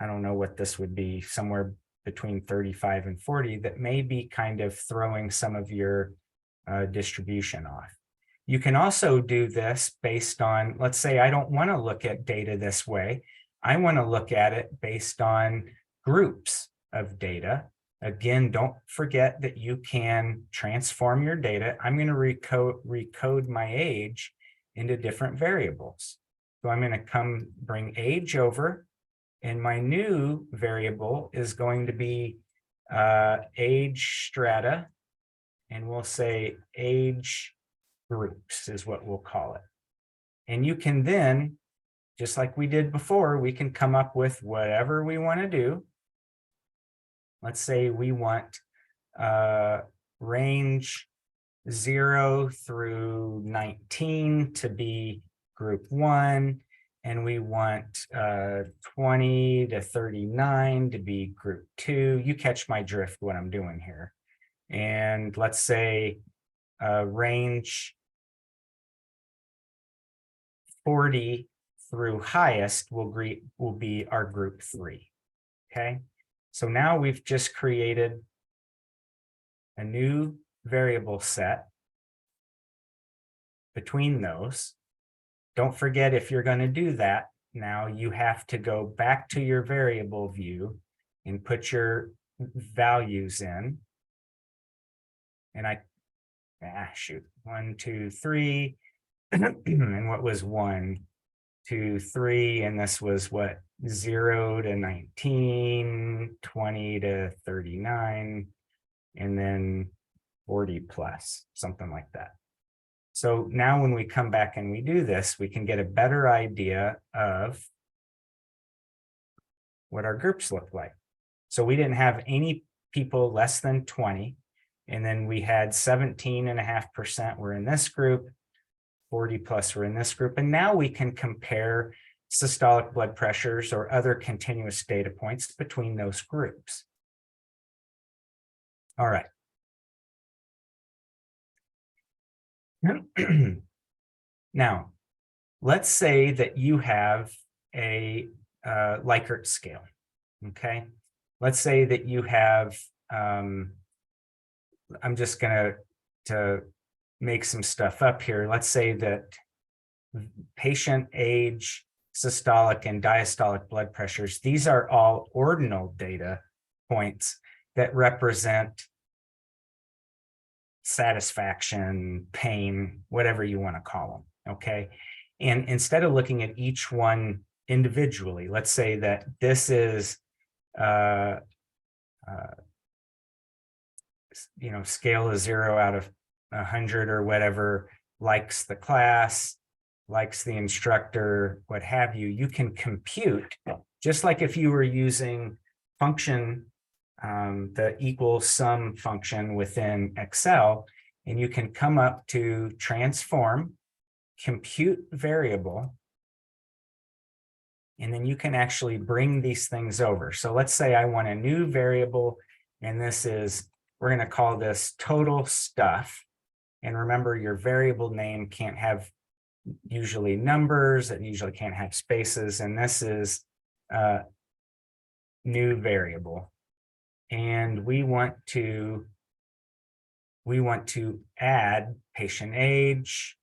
I don't know what this would be, somewhere between 35 and 40, that may be kind of throwing some of your distribution off. You can also do this based on, let's say I don't want to look at data this way. I want to look at it based on groups of data. Again, don't forget that you can transform your data. I'm going to recode my age into different variables. So I'm going to bring age over, and my new variable is going to be age strata, and we'll say age groups is what we'll call it. And you can then, just like we did before, we can come up with whatever we want to do. Let's say we want range 0 through 19 to be group 1, and we want 20 to 39 to be group 2. You catch my drift what I'm doing here. And let's say range 40 through highest will be our group 3. Okay. So now we've just created a new variable set between those. Don't forget, if you're going to do that, now you have to go back to your variable view and put your values in. And shoot, 1, 2, 3. And what was 1, 2, 3, and this was what, 0 to 19, 20 to 39, and then 40 plus, something like that. So now when we come back and we do this, we can get a better idea of what our groups look like. So we didn't have any people less than 20, and then we had 17.5% were in this group, 40 plus were in this group. And now we can compare systolic blood pressures or other continuous data points between those groups. All right. Now, let's say that you have a Likert scale, okay? Let's say that you have, I'm just going to make some stuff up here. Let's say that patient age, systolic and diastolic blood pressures, these are all ordinal data points that represent satisfaction, pain, whatever you want to call them, okay? And instead of looking at each one individually, let's say that this is, scale is 0 out of 100 or whatever, likes the class, likes the instructor, what have you. You can compute, just like if you were using function, the equal sum function within Excel, and you can come up to transform compute variable. And then you can actually bring these things over. So let's say I want a new variable, and this is, we're going to call this total stuff. And remember, your variable name can't have usually numbers, it usually can't have spaces, and this is a new variable. And we want to add patient age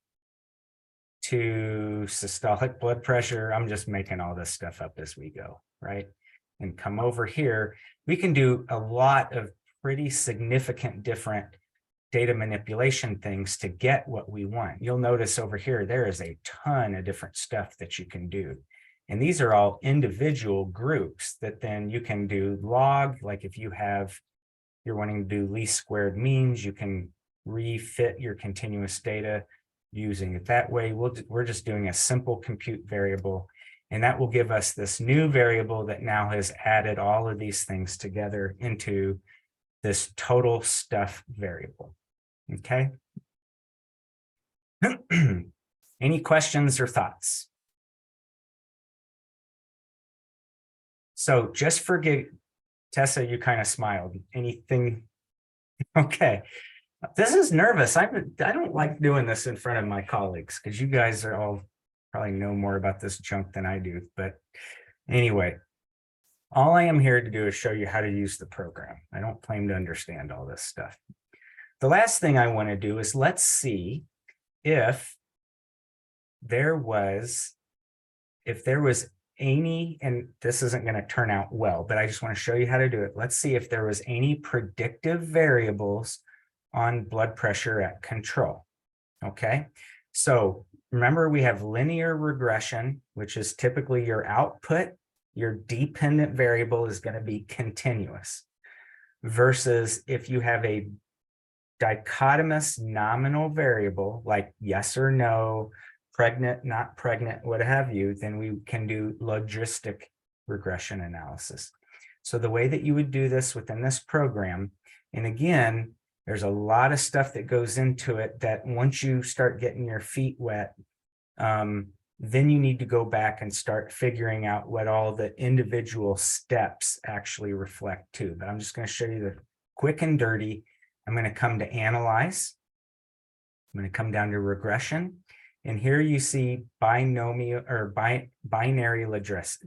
to systolic blood pressure. I'm just making all this stuff up as we go, right? And come over here. We can do a lot of pretty significant different data manipulation things to get what we want. You'll notice over here, there is a ton of different stuff that you can do. And these are all individual groups that then you can do log, like if you're wanting to do least squared means, you can refit your continuous data using it that way. We're just doing a simple compute variable, and that will give us this new variable that now has added all of these things together into this total stuff variable. Okay. Any questions or thoughts? So just forget, Tessa, you kind of smiled. Anything? Okay. This is nervous. I don't like doing this in front of my colleagues because you guys are all probably know more about this junk than I do. But anyway, all I am here to do is show you how to use the program. I don't claim to understand all this stuff. The last thing I want to do is let's see if there was any, and this isn't going to turn out well, but I just want to show you how to do it. Let's see if there was any predictive variables on blood pressure at control. Okay, so remember we have linear regression, which is typically your output. Your dependent variable is going to be continuous, versus if you have a dichotomous nominal variable like yes or no, pregnant, not pregnant, what have you, then we can do logistic regression analysis. So the way that you would do this within this program, and again, there's a lot of stuff that goes into it that once you start getting your feet wet, then you need to go back and start figuring out what all the individual steps actually reflect to. But I'm just going to show you the quick and dirty. I'm going to come to analyze. I'm going to come down to regression. And here you see binomial or binary logistic.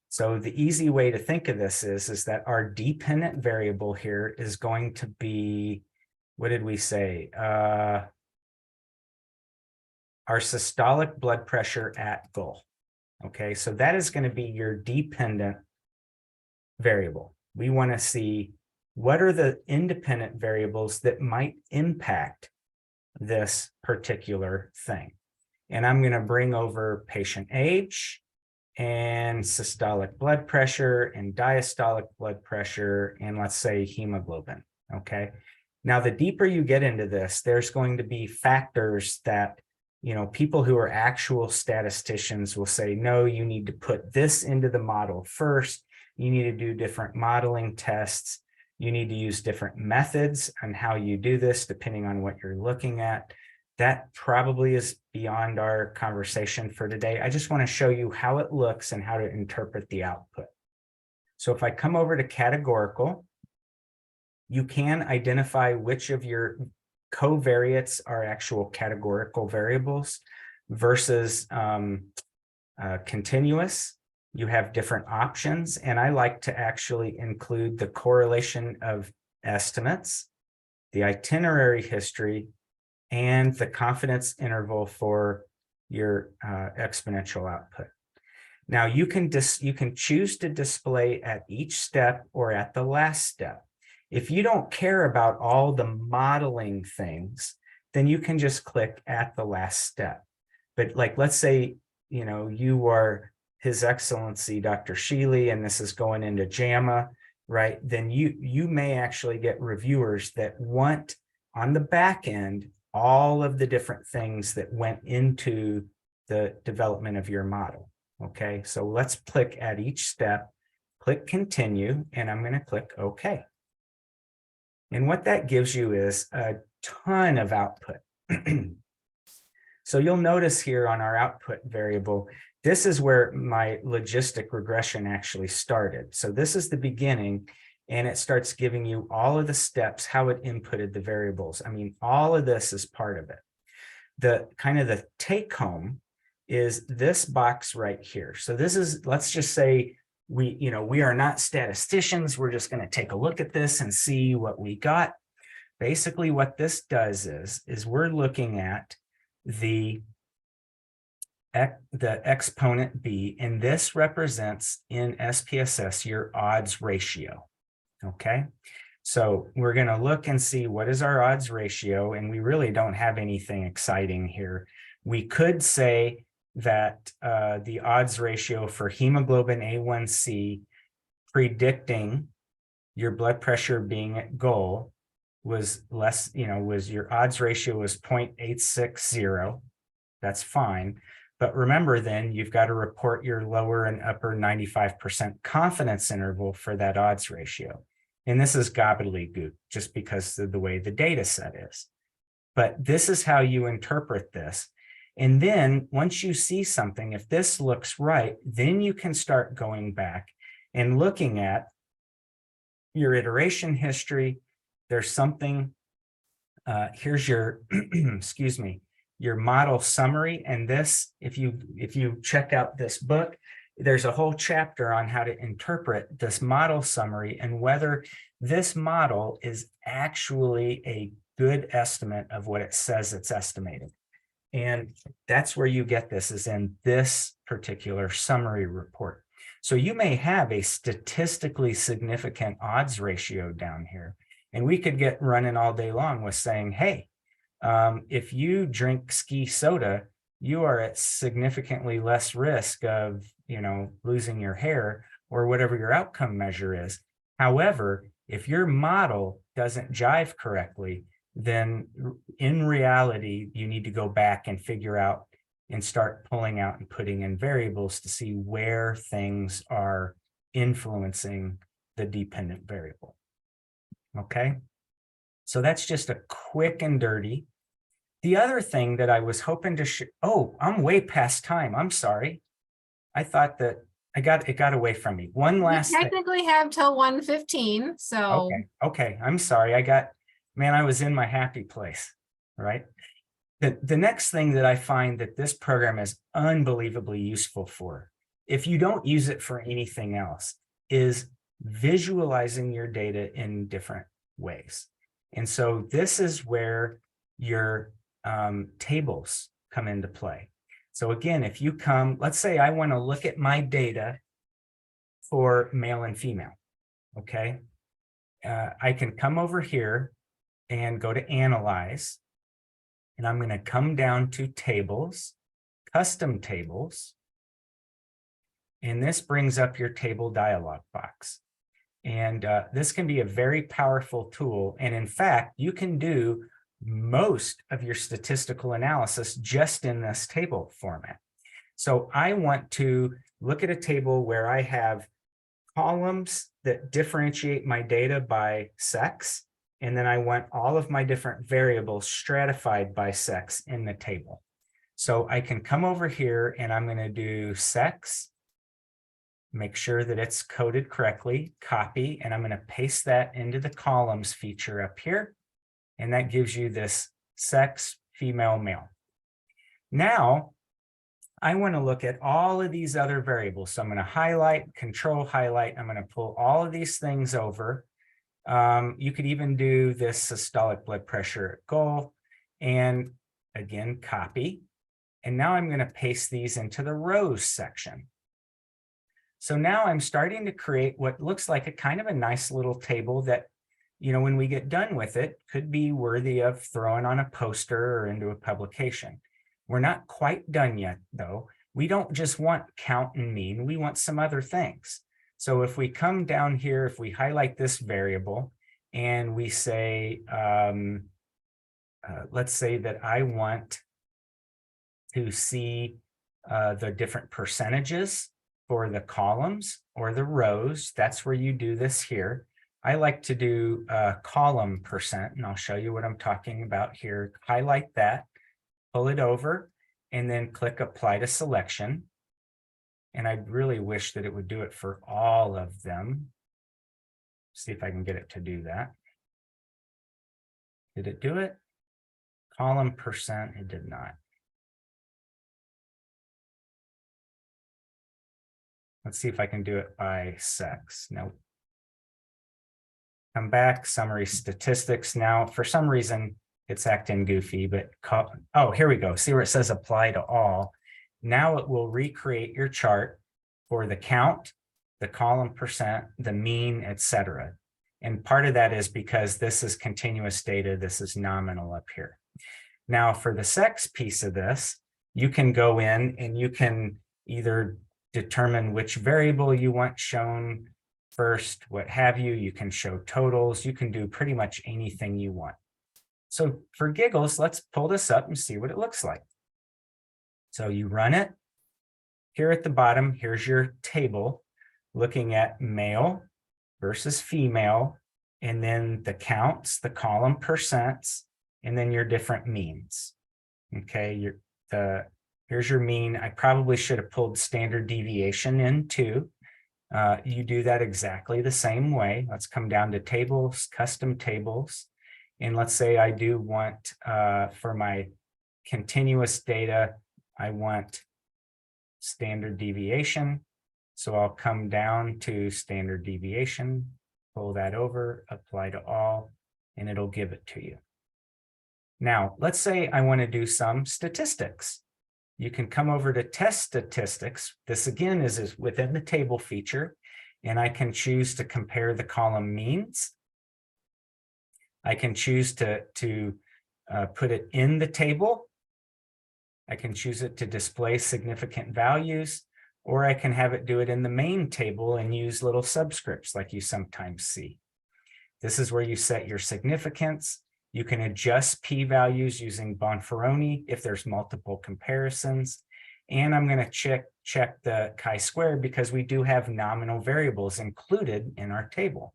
So the easy way to think of this is that our dependent variable here is going to be, what did we say? Our systolic blood pressure at goal. Okay, so that is going to be your dependent variable. We want to see what are the independent variables that might impact this particular thing. And I'm going to bring over patient age and systolic blood pressure and diastolic blood pressure, and let's say hemoglobin. Okay. Now, the deeper you get into this, there's going to be factors that, you know, people who are actual statisticians will say, no, you need to put this into the model first. You need to do different modeling tests. You need to use different methods on how you do this, depending on what you're looking at. That probably is beyond our conversation for today. I just want to show you how it looks and how to interpret the output. So if I come over to categorical, you can identify which of your covariates are actual categorical variables versus continuous. You have different options, and I like to actually include the correlation of estimates, the itinerary history, and the confidence interval for your exponential output. Now you can choose to display at each step or at the last step. If you don't care about all the modeling things, then you can just click at the last step. But like, let's say, you know, you are His Excellency, Dr. Sheely, and this is going into JAMA, right? Then you may actually get reviewers that want on the back end all of the different things that went into the development of your model. Okay, so let's click at each step, click continue, and I'm going to click OK. And what that gives you is a ton of output. So you'll notice here on our output variable, this is where my logistic regression actually started. So this is the beginning, and it starts giving you all of the steps, how it inputted the variables. I mean, all of this is part of it. The kind of the take home is this box right here. So this is, let's just say we are not statisticians. We're just going to take a look at this and see what we got. Basically, what this does is we're looking at the exponent b, and this represents in SPSS your odds ratio. Okay, so we're going to look and see what is our odds ratio, and we really don't have anything exciting here. We could say that the odds ratio for hemoglobin A1C predicting your blood pressure being at goal was less, was your odds ratio was 0.860. That's fine. But remember, then you've got to report your lower and upper 95% confidence interval for that odds ratio. And this is gobbledygook just because of the way the data set is. But this is how you interpret this. And then once you see something, if this looks right, then you can start going back and looking at your iteration history. There's something, here's your, excuse me, your model summary. And this, if you check out this book, there's a whole chapter on how to interpret this model summary and whether this model is actually a good estimate of what it says it's estimating. And that's where you get this, is in this particular summary report. So you may have a statistically significant odds ratio down here, and we could get running all day long with saying, hey, if you drink ski soda, you are at significantly less risk of, losing your hair or whatever your outcome measure is. However, if your model doesn't jive correctly, then in reality, you need to go back and figure out and start pulling out and putting in variables to see where things are influencing the dependent variable. Okay, so that's just a quick and dirty. The other thing that I was hoping to oh, I'm way past time. I'm sorry. I thought that it got away from me. One last We technically have till 1:15, so. Okay. I'm sorry. I was in my happy place, right? The next thing that I find that this program is unbelievably useful for, if you don't use it for anything else, is visualizing your data in different ways. And so this is where your tables come into play. So again, if you come, let's say I want to look at my data for male and female, okay? I can come over here and go to Analyze, and I'm going to come down to Tables, Custom Tables, and this brings up your table dialog box. And this can be a very powerful tool. And in fact, you can do most of your statistical analysis just in this table format. So I want to look at a table where I have columns that differentiate my data by sex, and then I want all of my different variables stratified by sex in the table. So I can come over here and I'm going to do sex, make sure that it's coded correctly, copy, and I'm going to paste that into the columns feature up here. And that gives you this sex, female, male. Now, I want to look at all of these other variables. So I'm going to highlight, control highlight. I'm going to pull all of these things over. You could even do this systolic blood pressure at goal, and again, copy. And now I'm going to paste these into the rows section. So now I'm starting to create what looks like a kind of a nice little table that, when we get done with it, could be worthy of throwing on a poster or into a publication. We're not quite done yet, though. We don't just want count and mean, we want some other things. So if we come down here, if we highlight this variable and we say, let's say that I want to see the different percentages for the columns or the rows, that's where you do this here. I like to do column percent, and I'll show you what I'm talking about here. Highlight that, pull it over, and then click apply to selection. And I really wish that it would do it for all of them. See if I can get it to do that. Did it do it? Column percent, it did not. Let's see if I can do it by sex. Nope. Come back, summary statistics. Now, for some reason, it's acting goofy, but oh, here we go. See where it says apply to all. Now it will recreate your chart for the count, the column percent, the mean, etc. And part of that is because this is continuous data. This is nominal up here. Now, for the sex piece of this, you can go in and you can either determine which variable you want shown first, what have you. You can show totals. You can do pretty much anything you want. So for giggles, let's pull this up and see what it looks like. So you run it. Here at the bottom, here's your table looking at male versus female, and then the counts, the column percents, and then your different means. Okay, here's your mean. I probably should have pulled standard deviation in too. You do that exactly the same way. Let's come down to tables, custom tables. And let's say I do want, for my continuous data, I want standard deviation. So I'll come down to standard deviation, pull that over, apply to all, and it'll give it to you. Now, let's say I want to do some statistics. You can come over to test statistics. This again is within the table feature, and I can choose to compare the column means. I can choose to put it in the table. I can choose it to display significant values, or I can have it do it in the main table and use little subscripts like you sometimes see. This is where you set your significance. You can adjust p-values using Bonferroni if there's multiple comparisons. And I'm going to check the chi-square because we do have nominal variables included in our table.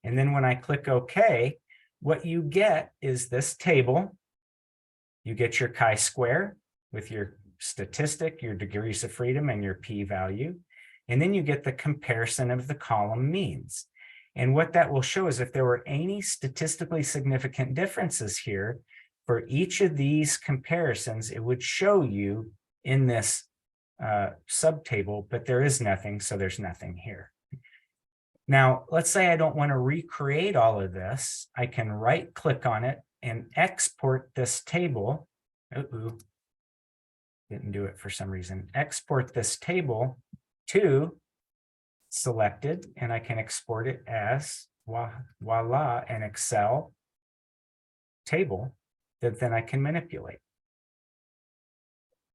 And then when I click OK, what you get is this table. You get your chi-square with your statistic, your degrees of freedom, and your p-value. And then you get the comparison of the column means. And what that will show is if there were any statistically significant differences here, for each of these comparisons, it would show you in this subtable, but there is nothing, so there's nothing here. Now, let's say I don't want to recreate all of this. I can right-click on it and export this table. Uh-oh, didn't do it for some reason. Export this table to selected, and I can export it as voila, an Excel table that then I can manipulate.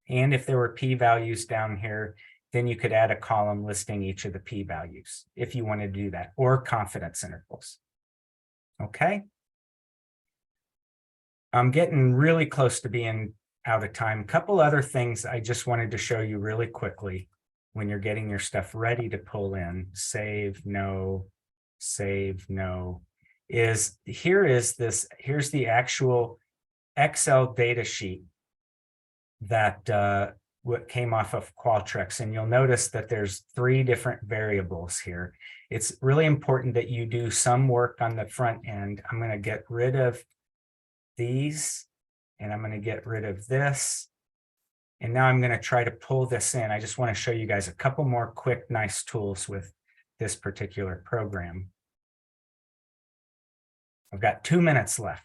And if there were p-values down here, then you could add a column listing each of the p-values if you wanted to do that, or confidence intervals. Okay. I'm getting really close to being out of time. A couple other things I just wanted to show you really quickly when you're getting your stuff ready to pull in. Save, no, here's the actual Excel data sheet that what came off of Qualtrics, and you'll notice that there's 3 different variables here. It's really important that you do some work on the front end. I'm going to get rid of these, and I'm going to get rid of this. And now I'm going to try to pull this in. I just want to show you guys a couple more quick, nice tools with this particular program. I've got 2 minutes left.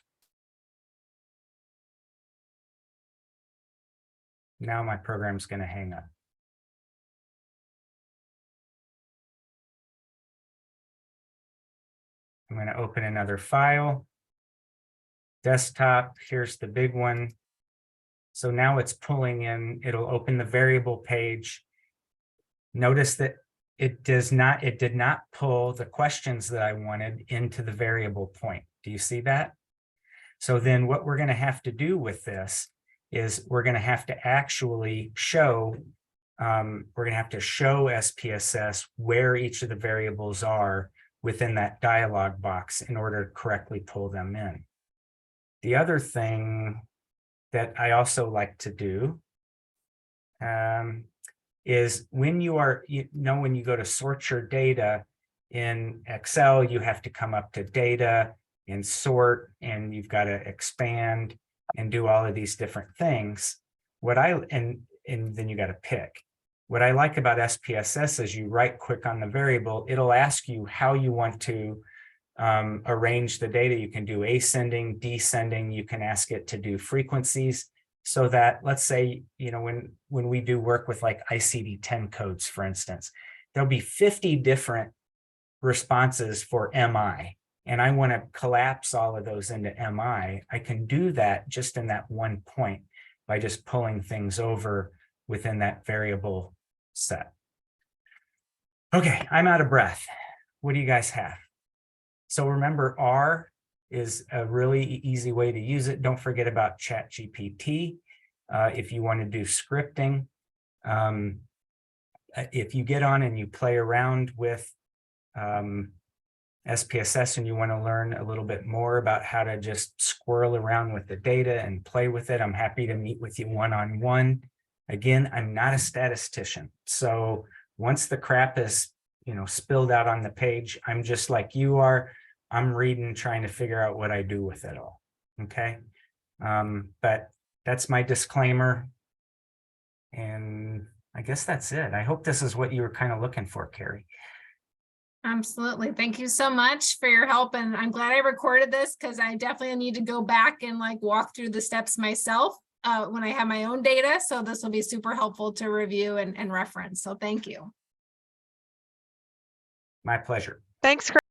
Now my program's going to hang up. I'm going to open another file. Desktop, here's the big one. So now it's pulling in, it'll open the variable page. Notice that it did not pull the questions that I wanted into the variable point. Do you see that? So then what we're going to have to do with this is we're going to have to actually show, SPSS where each of the variables are within that dialog box in order to correctly pull them in. The other thing that I also like to do is when you when you go to sort your data in Excel, you have to come up to data and sort, and you've got to expand and do all of these different things. And then you got to pick. What I like about SPSS is you right click on the variable, it'll ask you how you want to arrange the data. You can do ascending, descending, you can ask it to do frequencies, so that, let's say, when we do work with like ICD-10 codes, for instance, there'll be 50 different responses for MI, and I want to collapse all of those into MI. I can do that just in that one point by just pulling things over within that variable set. Okay, I'm out of breath. What do you guys have? So remember, R is a really easy way to use it. Don't forget about ChatGPT if you want to do scripting. If you get on and you play around with SPSS and you want to learn a little bit more about how to just squirrel around with the data and play with it, I'm happy to meet with you one-on-one. Again, I'm not a statistician. So once the crap is, spilled out on the page, I'm just like you are. I'm reading, trying to figure out what I do with it all. Okay. But that's my disclaimer. And I guess that's it. I hope this is what you were kind of looking for, Carrie. Absolutely. Thank you so much for your help. And I'm glad I recorded this because I definitely need to go back and walk through the steps myself when I have my own data. So this will be super helpful to review and reference. So thank you. My pleasure. Thanks,